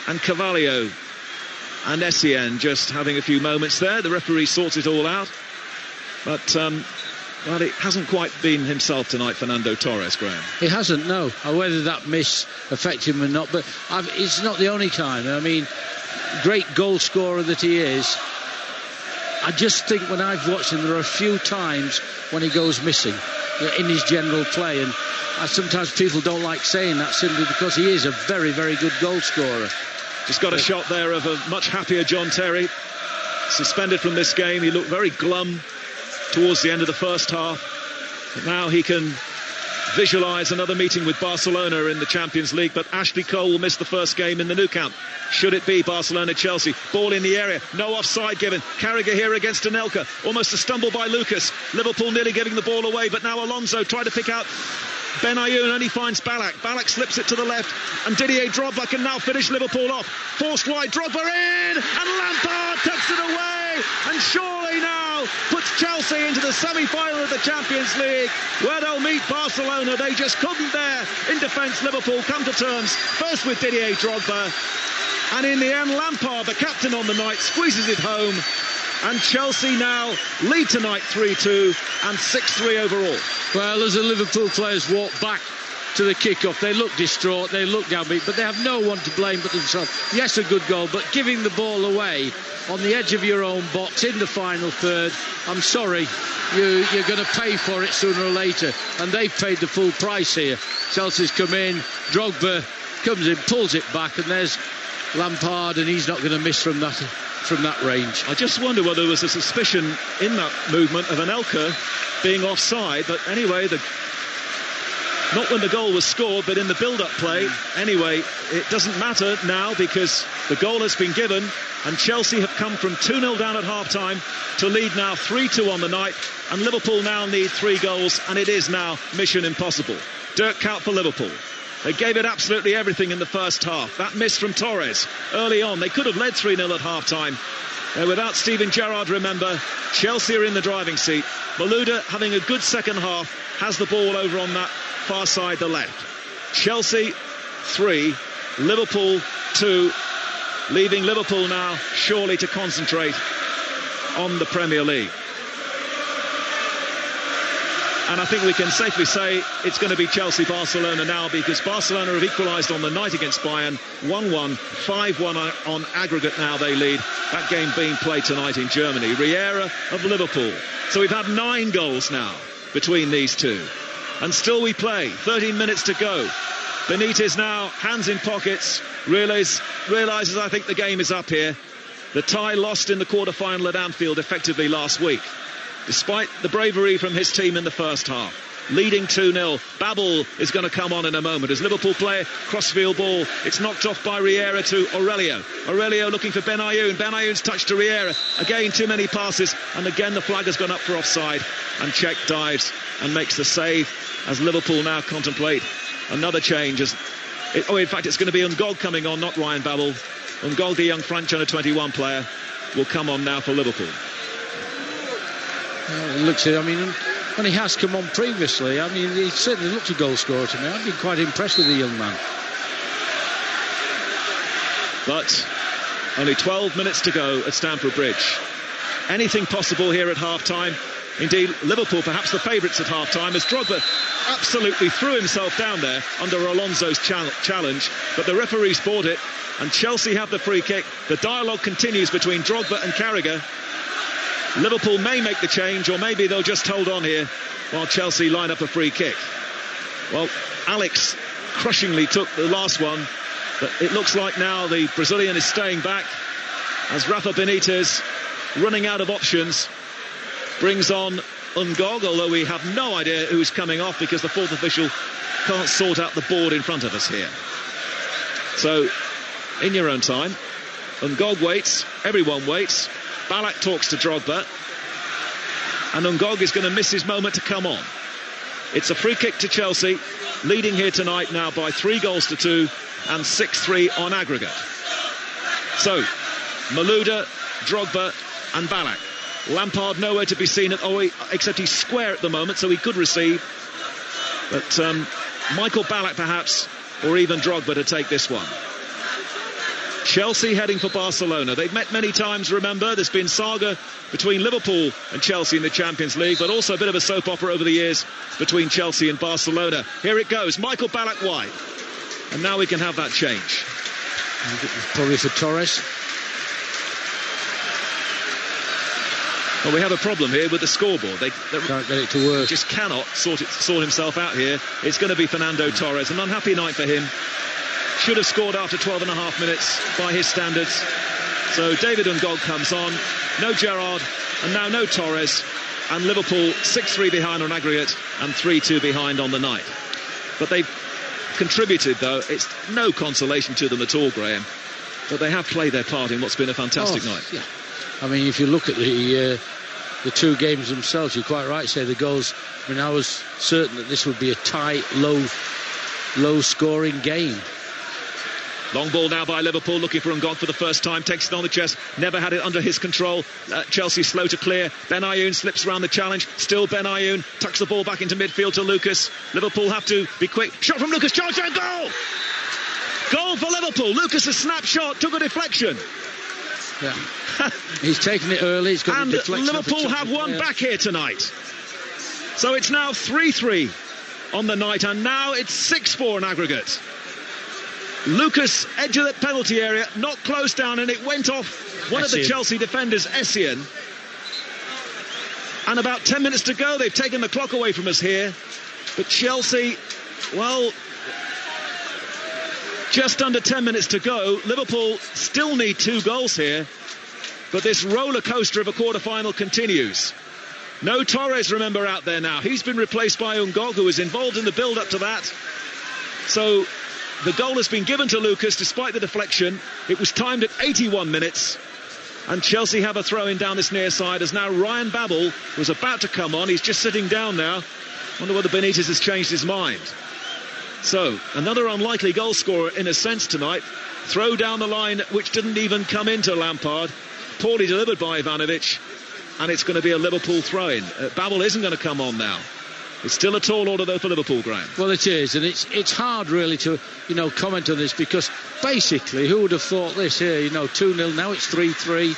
and Carvalho and Essien just having a few moments there. The referee sorts it all out, but well, it hasn't quite been himself tonight, Fernando Torres, Graham. He hasn't, no. Whether that miss affected him or not, but it's not the only time. I mean, great goal scorer that he is, I just think when I've watched him, there are a few times when he goes missing in his general play, and sometimes people don't like saying that simply because he is a very, very good goal scorer. Just got a shot there of a much happier John Terry, suspended from this game. He looked very glum towards the end of the first half. But now he can visualise another meeting with Barcelona in the Champions League, but Ashley Cole will miss the first game in the Nou Camp. Should it be Barcelona-Chelsea? Ball in the area, no offside given. Carragher here against Anelka, almost a stumble by Lucas. Liverpool nearly giving the ball away, but now Alonso tried to pick out Benayoun, only finds Ballack. Ballack slips it to the left, and Didier Drogba can now finish Liverpool off. Forced wide, Drogba in, and Lampard tucks it away, and surely now puts Chelsea into the semi-final of the Champions League, where they'll meet Barcelona. They just couldn't there in defence. Liverpool come to terms first with Didier Drogba, and in the end Lampard, the captain on the night, squeezes it home, and Chelsea now lead tonight 3-2 and 6-3 overall. Well, as the Liverpool players walk back to the kick-off, they look distraught, they look downbeat, but they have no one to blame but themselves. Yes, a good goal, but giving the ball away on the edge of your own box in the final third, I'm sorry, you're going to pay for it sooner or later, and they've paid the full price here. Chelsea's come in, Drogba comes in, pulls it back, and there's Lampard, and he's not going to miss from that range. I just wonder whether there was a suspicion in that movement of Anelka being offside, but anyway, not when the goal was scored, but in the build-up play. Anyway, it doesn't matter now because the goal has been given, and Chelsea have come from 2-0 down at half-time to lead now 3-2 on the night, and Liverpool now need 3 goals, and it is now mission impossible. Dirk Kuyt for Liverpool. They gave it absolutely everything in the first half. That miss from Torres early on. They could have led 3-0 at half-time. Without Steven Gerrard, remember, Chelsea are in the driving seat. Malouda, having a good second half, has the ball over on that far side, the left. Chelsea 3, Liverpool 2, leaving Liverpool now surely to concentrate on the Premier League. And I think we can safely say it's going to be Chelsea-Barcelona now, because Barcelona have equalised on the night against Bayern, 1-1, 5-1 on aggregate now they lead. That game being played tonight in Germany. Riera of Liverpool. So we've had 9 goals now between these two. And still we play, 13 minutes to go. Benitez now, hands in pockets, realises I think the game is up here. The tie lost in the quarter-final at Anfield effectively last week, despite the bravery from his team in the first half. Leading 2-0. Babel is going to come on in a moment as Liverpool play crossfield ball. It's knocked off by Riera to Aurelio. Aurelio looking for Benayoun. Benayoun's touch to Riera. Again, too many passes, and again the flag has gone up for offside, and Cech dives and makes the save as Liverpool now contemplate another change. In fact, it's going to be Ungog coming on, not Ryan Babel. Ungog, the young French under-21 player, will come on now for Liverpool. When he has come on previously, he certainly looked a goal scorer to me. I've been quite impressed with the young man. But only 12 minutes to go at Stamford Bridge. Anything possible here at half-time. Indeed, Liverpool perhaps the favourites at half-time, as Drogba absolutely threw himself down there under Alonso's challenge, but the referees bought it, and Chelsea have the free kick. The dialogue continues between Drogba and Carragher. Liverpool may make the change, or maybe they'll just hold on here while Chelsea line up a free kick. Well, Alex crushingly took the last one, but it looks like now the Brazilian is staying back as Rafa Benitez, running out of options, brings on Ungog, although we have no idea who's coming off because the fourth official can't sort out the board in front of us here. So, in your own time, Ungog waits, everyone waits. Ballack talks to Drogba. And Ngog is going to miss his moment to come on. It's a free kick to Chelsea, leading here tonight now by 3-2 and 6-3 on aggregate. So, Malouda, Drogba and Ballack. Lampard nowhere to be seen except he's square at the moment, so he could receive. But Michael Ballack perhaps, or even Drogba to take this one. Chelsea heading for Barcelona. They've met many times, remember. There's been saga between Liverpool and Chelsea in the Champions League, but also a bit of a soap opera over the years between Chelsea and Barcelona. Here it goes, Michael Ballack wide. And now we can have that change. Probably for Torres. Well, we have a problem here with the scoreboard. They can't get it to work. Just cannot sort himself out here. It's going to be Fernando Torres. An unhappy night for him. Should have scored after 12 and a half minutes by his standards. So David Ngog comes on. No Gerrard, and now no Torres. And Liverpool 6-3 behind on aggregate and 3-2 behind on the night. But they've contributed, though. It's no consolation to them at all, Graham. But they have played their part in what's been a fantastic night. Yeah. I mean, if you look at the two games themselves, you're quite right to say the goals. I mean, I was certain that this would be a tight, low-scoring game. Long ball now by Liverpool, looking for Ngog for the first time, takes it on the chest, never had it under his control. Chelsea slow to clear. Ben Ayoun slips around the challenge, still Ben Ayoun, tucks the ball back into midfield to Lucas. Liverpool have to be quick. Shot from Lucas, charge and goal! Goal for Liverpool. Lucas' a snapshot, took a deflection. Yeah. He's taken it early, he's got and a deflection. Liverpool have one back here tonight. So it's now 3-3 on the night, and now it's 6-4 in aggregate. Lucas, edge of the penalty area, not close down, and it went off one of the Chelsea defenders, Essien. And about 10 minutes to go, they've taken the clock away from us here. But Chelsea, well, just under 10 minutes to go. Liverpool still need 2 goals here. But this roller coaster of a quarter-final continues. No Torres, remember, out there now. He's been replaced by Ngog, who was involved in the build-up to that. So the goal has been given to Lucas despite the deflection. It was timed at 81 minutes. And Chelsea have a throw-in down this near side as now Ryan Babel was about to come on. He's just sitting down now. Wonder whether Benitez has changed his mind. So, another unlikely goal scorer in a sense tonight. Throw down the line which didn't even come into Lampard. Poorly delivered by Ivanovic. And it's going to be a Liverpool throw-in. Babel isn't going to come on now. It's still a tall order, though, for Liverpool, Graham. Well, it is, and it's hard, really, to, comment on this, because basically, who would have thought this here? 2-0, now it's 3-3.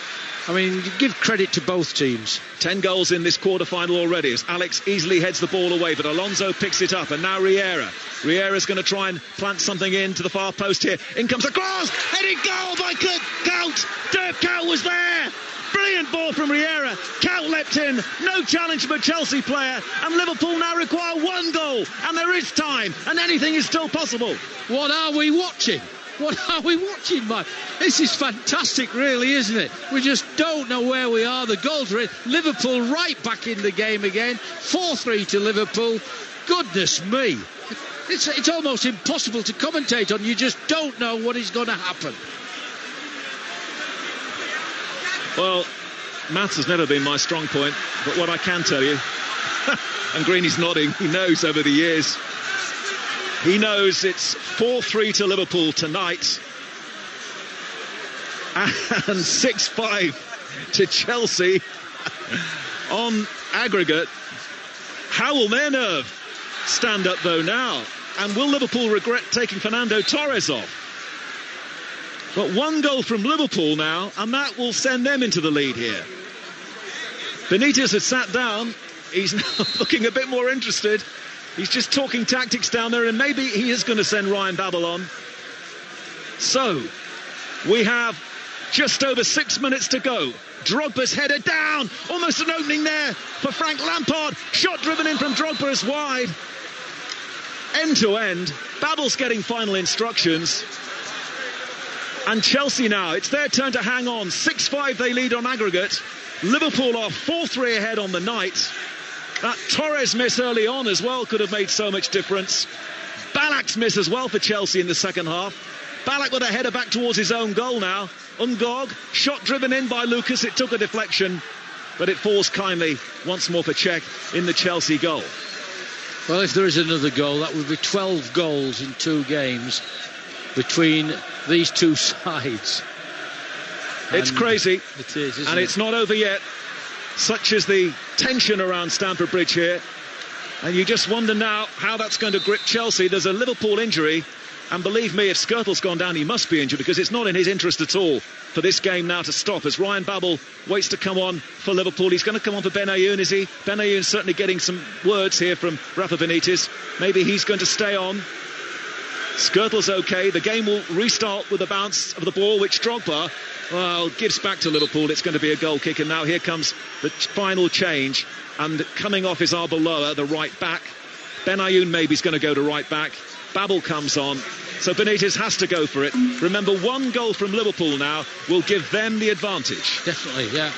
I mean, you give credit to both teams. 10 goals in this quarter-final already, as Alex easily heads the ball away, but Alonso picks it up, and now Riera. Riera's going to try and plant something into the far post here. In comes a cross, heading goal by Cout. Dirk Cout was there. Brilliant ball from Riera. Cout leapt in. No challenge from a Chelsea player. And Liverpool now require 1 goal. And there is time. And anything is still possible. What are we watching? What are we watching, Mike? This is fantastic, really, isn't it? We just don't know where we are. The goals are in. Liverpool right back in the game again. 4-3 to Liverpool. Goodness me. It's almost impossible to commentate on. You just don't know what is going to happen. Well, maths has never been my strong point, but what I can tell you, and Greeny's nodding, he knows over the years, he knows it's 4-3 to Liverpool tonight and 6-5 to Chelsea on aggregate. How will their nerve stand up, though, now? And will Liverpool regret taking Fernando Torres off? But 1 goal from Liverpool now, and that will send them into the lead here. Benitez has sat down. He's now looking a bit more interested. He's just talking tactics down there, and maybe he is going to send Ryan Babel on. So, we have just over 6 minutes to go. Drogba's header down. Almost an opening there for Frank Lampard. Shot driven in from Drogba is wide. End to end. Babel's getting final instructions. And Chelsea now, it's their turn to hang on. 6-5 they lead on aggregate. Liverpool are 4-3 ahead on the night. That Torres miss early on as well could have made so much difference. Ballack's miss as well for Chelsea in the second half. Ballack with a header back towards his own goal now. Ngog, shot driven in by Lucas, it took a deflection. but it falls kindly once more for Cech in the Chelsea goal. Well, if there is another goal, that would be 12 goals in 2 games between these two sides. It's crazy. It is, isn't and it? It's not over yet. Such is the tension around Stamford Bridge here. And you just wonder now how that's going to grip Chelsea. There's a Liverpool injury. And believe me, if Skirtle's gone down, he must be injured, because it's not in his interest at all for this game now to stop. As Ryan Babel waits to come on for Liverpool. He's going to come on for Benayoun, is he? Benayoun's certainly getting some words here from Rafa Benitez. Maybe he's going to stay on. Skirtle's okay. The game will restart with a bounce of the ball, which Drogba, well, gives back to Liverpool. It's going to be a goal kick. And now here comes the final change. And coming off is Arbeloa, the right back. Benayoun maybe is going to go to right back. Babel comes on. So Benitez has to go for it. Remember, 1 goal from Liverpool now will give them the advantage. Definitely, yeah.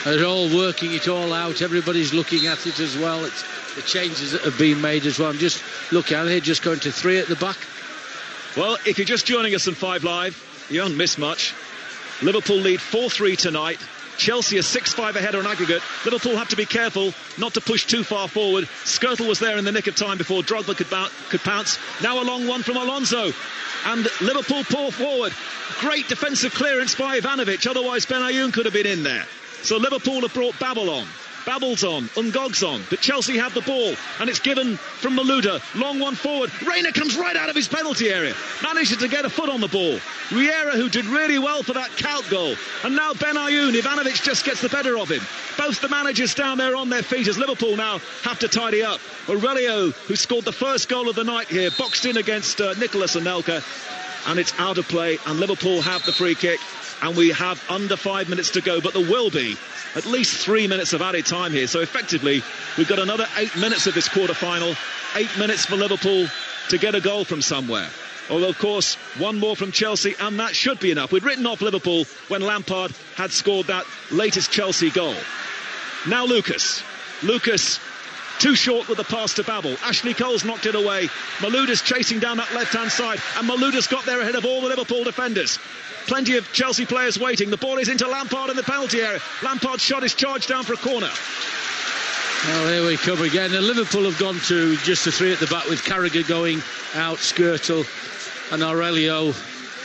They're all working it all out. Everybody's looking at it as well. It's the changes that have been made as well. I'm just looking at it, just going to 3 at the back. Well, if you're just joining us on 5 Live, you haven't missed much. Liverpool lead 4-3 tonight. Chelsea are 6-5 ahead on aggregate. Liverpool have to be careful not to push too far forward. Skirtle was there in the nick of time before Drogba could pounce. Now a long one from Alonso. And Liverpool pour forward. Great defensive clearance by Ivanovic. Otherwise, Benayoun could have been in there. So Liverpool have brought Babel on. Babel's on, Ngog's on, but Chelsea have the ball, and it's given from Malouda. Long one forward. Reina comes right out of his penalty area, manages to get a foot on the ball. Riera, who did really well for that Kaut goal, and now Benayoun. Ivanovic just gets the better of him. Both the managers down there on their feet as Liverpool now have to tidy up. Aurelio, who scored the first goal of the night here, boxed in against Nicolas Anelka, and it's out of play, and Liverpool have the free kick, and we have under 5 minutes to go, but there will be at least 3 minutes of added time here. So effectively, we've got another 8 minutes of this quarter-final. 8 minutes for Liverpool to get a goal from somewhere. Although, of course, 1 more from Chelsea, and that should be enough. We'd written off Liverpool when Lampard had scored that latest Chelsea goal. Now Lucas. Lucas, too short with the pass to Babel. Ashley Cole's knocked it away. Malouda's chasing down that left-hand side, and Malouda's got there ahead of all the Liverpool defenders. Plenty of Chelsea players waiting. The ball is into Lampard in the penalty area. Lampard's shot is charged down for a corner. Well, here we come again. And Liverpool have gone to just a 3 at the back, with Carragher going out, Skirtle and Aurelio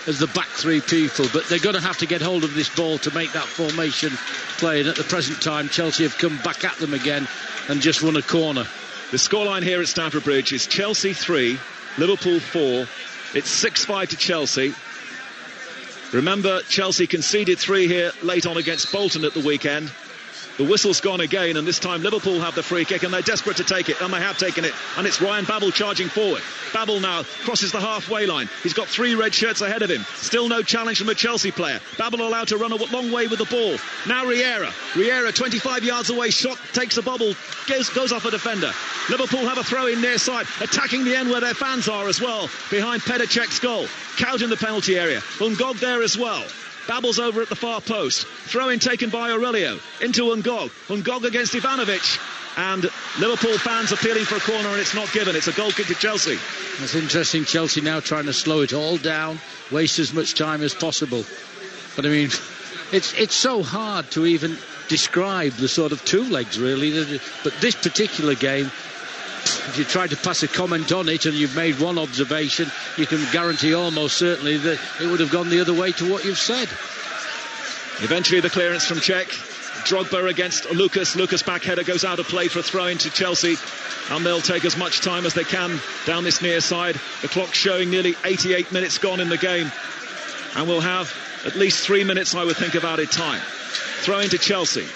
as the back 3 people. But they're going to have to get hold of this ball to make that formation play. And at the present time, Chelsea have come back at them again and just won a corner. The scoreline here at Stamford Bridge is Chelsea 3, Liverpool 4. It's 6-5 to Chelsea. Remember, Chelsea conceded 3 here late on against Bolton at the weekend. The whistle's gone again, and this time Liverpool have the free kick, and they're desperate to take it, and they have taken it. And it's Ryan Babel charging forward. Babel now crosses the halfway line. He's got 3 red shirts ahead of him. Still no challenge from a Chelsea player. Babel allowed to run a long way with the ball. Now Riera. Riera, 25 yards away, shot, takes a bobble, goes off a defender. Liverpool have a throw in near side, attacking the end where their fans are as well, behind Petr Cech's goal. Kaut in the penalty area. Ngog there as well. Babel's over at the far post. Throw-in taken by Aurelio into Ngog. Ngog against Ivanovic. And Liverpool fans appealing for a corner, and it's not given. It's a goal kick to Chelsea. It's interesting, Chelsea now trying to slow it all down, waste as much time as possible. But I mean, it's so hard to even describe the sort of 2 legs, really. But this particular game, if you try to pass a comment on it and you've made one observation, you can guarantee almost certainly that it would have gone the other way to what you've said. Eventually the clearance from Cech. Drogba against Lucas. Lucas back header goes out of play for a throw into Chelsea, and they'll take as much time as they can down this near side. The clock's showing nearly 88 minutes gone in the game, and we'll have at least 3 minutes, I would think, of added time. Throw into Chelsea.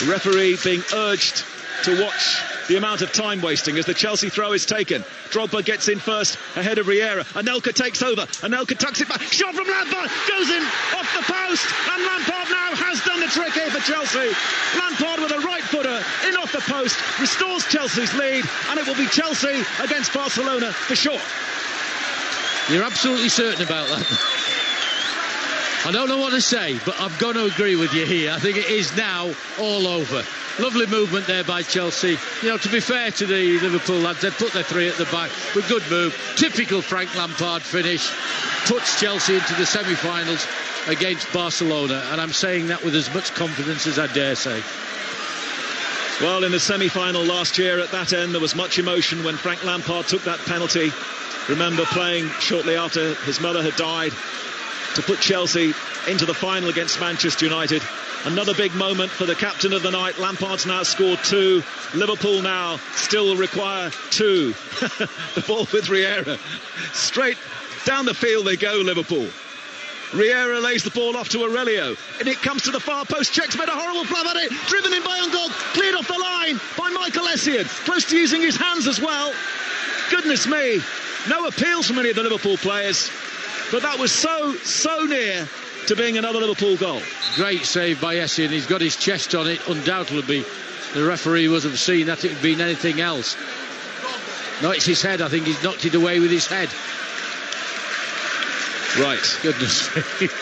The referee being urged to watch the amount of time wasting as the Chelsea throw is taken. Drogba gets in first ahead of Riera. Anelka takes over. Anelka tucks it back. Shot from Lampard. Goes in off the post. And Lampard now has done the trick here for Chelsea. Lampard with a right footer in off the post. Restores Chelsea's lead. And it will be Chelsea against Barcelona for sure. You're absolutely certain about that? I don't know what to say, but I'm going to agree with you here. I think it is now all over. Lovely movement there by Chelsea. You know, to be fair to the Liverpool lads, they put their 3 at the back. But good move. Typical Frank Lampard finish. Puts Chelsea into the semi-finals against Barcelona. And I'm saying that with as much confidence as I dare say. Well, in the semi-final last year at that end, there was much emotion when Frank Lampard took that penalty. Remember playing shortly after his mother had died to put Chelsea into the final against Manchester United. Another big moment for the captain of the night. Lampard's now scored 2. Liverpool now still require 2. The ball with Riera. Straight down the field they go, Liverpool. Riera lays the ball off to Aurelio, and it comes to the far post. Czech's made a horrible flub at it. Driven in by Ungog. Cleared off the line by Michael Essien. Close to using his hands as well. Goodness me. No appeals from any of the Liverpool players. But that was so near to being another Liverpool goal. Great save by Essien. He's got his chest on it. Undoubtedly, the referee would have seen that it had been anything else. No, it's his head. I think he's knocked it away with his head. Right. Goodness.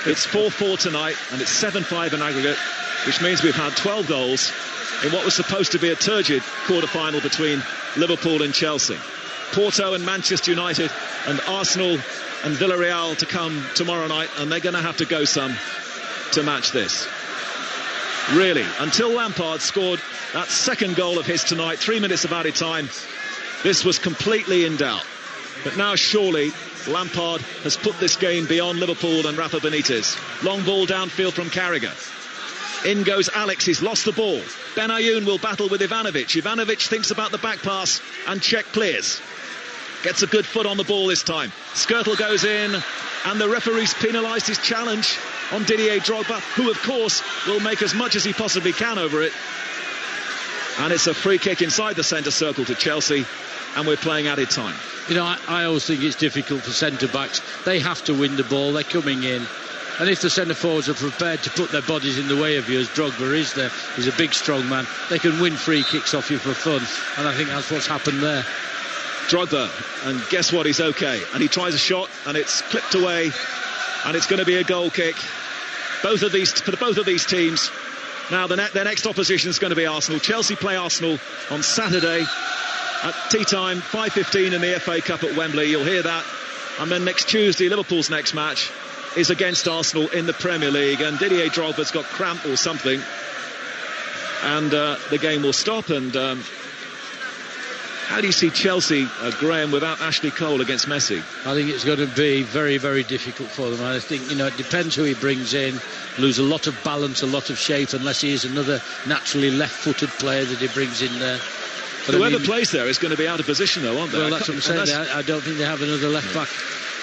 It's 4-4 tonight, and it's 7-5 in aggregate, which means we've had 12 goals in what was supposed to be a turgid quarter-final between Liverpool and Chelsea. Porto and Manchester United and Arsenal and Villarreal to come tomorrow night, and they're going to have to go some to match this. Really, until Lampard scored that second goal of his tonight, 3 minutes of added time, this was completely in doubt. But now surely Lampard has put this game beyond Liverpool and Rafa Benitez. Long ball downfield from Carragher. In goes Alex, he's lost the ball. Benayoun will battle with Ivanovic. Ivanovic thinks about the back pass, and Czech clears. Gets a good foot on the ball this time. Skirtle goes in, and the referee's penalised his challenge on Didier Drogba, who of course will make as much as he possibly can over it. And it's a free kick inside the centre circle to Chelsea, and we're playing added time. You know, I always think it's difficult for centre-backs. They have to win the ball. They're coming in. And if the centre-forwards are prepared to put their bodies in the way of you, as Drogba is there, he's a big, strong man, they can win free kicks off you for fun. And I think that's what's happened there. Drogba, and guess what, he's okay. And he tries a shot, and it's clipped away, and it's going to be a goal kick. For both of these teams. Now, their next opposition is going to be Arsenal. Chelsea play Arsenal on Saturday at tea time, 5:15 in the FA Cup at Wembley. You'll hear that. And then next Tuesday, Liverpool's next match is against Arsenal in the Premier League, and Didier Drogba's got cramp or something, and the game will stop. And how do you see Chelsea, Graham, without Ashley Cole against Messi? I think it's going to be very, very difficult for them. I think, it depends who he brings in. Lose a lot of balance, a lot of shape, unless he is another naturally left-footed player that he brings in there. But whoever plays there is going to be out of position, though, aren't they? Well, that's what I'm saying. I don't think they have another left-back.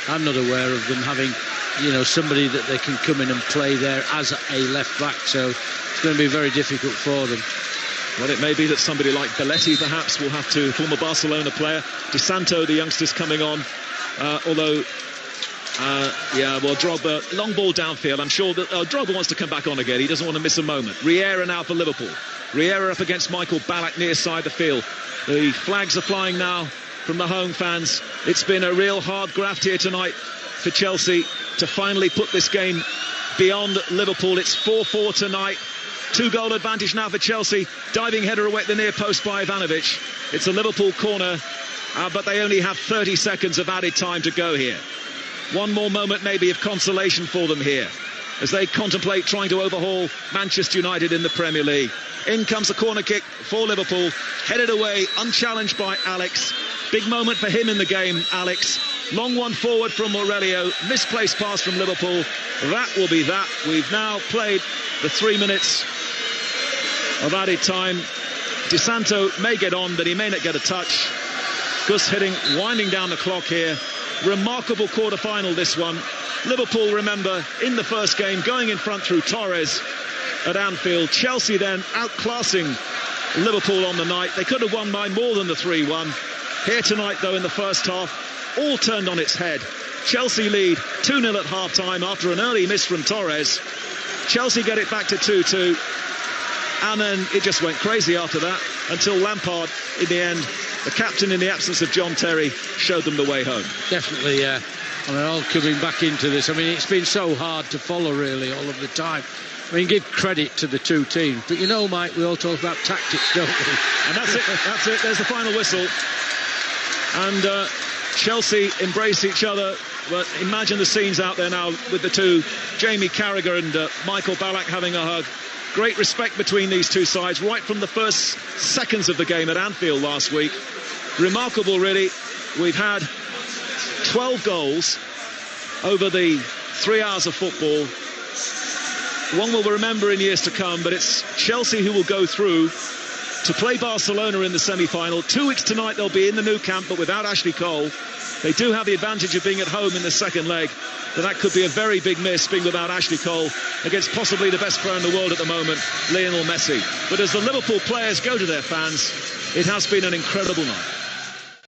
I'm not aware of them having, somebody that they can come in and play there as a left-back. So it's going to be very difficult for them. Well, it may be that somebody like Belletti perhaps will have to, former Barcelona player. Di Santo, the youngster's coming on. Drogba, long ball downfield. I'm sure that Drogba wants to come back on again. He doesn't want to miss a moment. Riera now for Liverpool. Riera up against Michael Ballack near side the field. The flags are flying now from the home fans. It's been a real hard graft here tonight for Chelsea to finally put this game beyond Liverpool. It's 4-4 tonight. 2-goal advantage now for Chelsea. Diving header away at the near post by Ivanovic. It's a Liverpool corner, but they only have 30 seconds of added time to go here. One more moment maybe of consolation for them here as they contemplate trying to overhaul Manchester United in the Premier League. In comes a corner kick for Liverpool, headed away, unchallenged by Alex. Big moment for him in the game, Alex. Long one forward from Aurelio, misplaced pass from Liverpool. That will be that. We've now played the 3 minutes of added time. Di Santo may get on, but he may not get a touch. Gus Hiddink winding down the clock here. Remarkable quarter-final, this one. Liverpool, remember, in the first game, going in front through Torres at Anfield. Chelsea then outclassing Liverpool on the night. They could have won by more than the 3-1. Here tonight, though, in the first half, all turned on its head. Chelsea lead 2-0 at half-time after an early miss from Torres. Chelsea get it back to 2-2. And then it just went crazy after that until Lampard, in the end, the captain in the absence of John Terry, showed them the way home. Definitely, yeah. All coming back into this. it's been so hard to follow, really, all of the time. Give credit to the two teams. But Mike, we all talk about tactics, don't we? And that's it. There's the final whistle. And Chelsea embrace each other. But imagine the scenes out there now with the two, Jamie Carragher and Michael Ballack, having a hug. Great respect between these two sides right from the first seconds of the game at Anfield last week. Remarkable, really. We've had 12 goals over the 3 hours of football. One we'll remember in years to come, but it's Chelsea who will go through to play Barcelona in the semi-final. 2 weeks tonight they'll be in the Nou Camp, but without Ashley Cole. They do have the advantage of being at home in the second leg, but that could be a very big miss, being without Ashley Cole against possibly the best player in the world at the moment, Lionel Messi. But as the Liverpool players go to their fans, it has been an incredible night.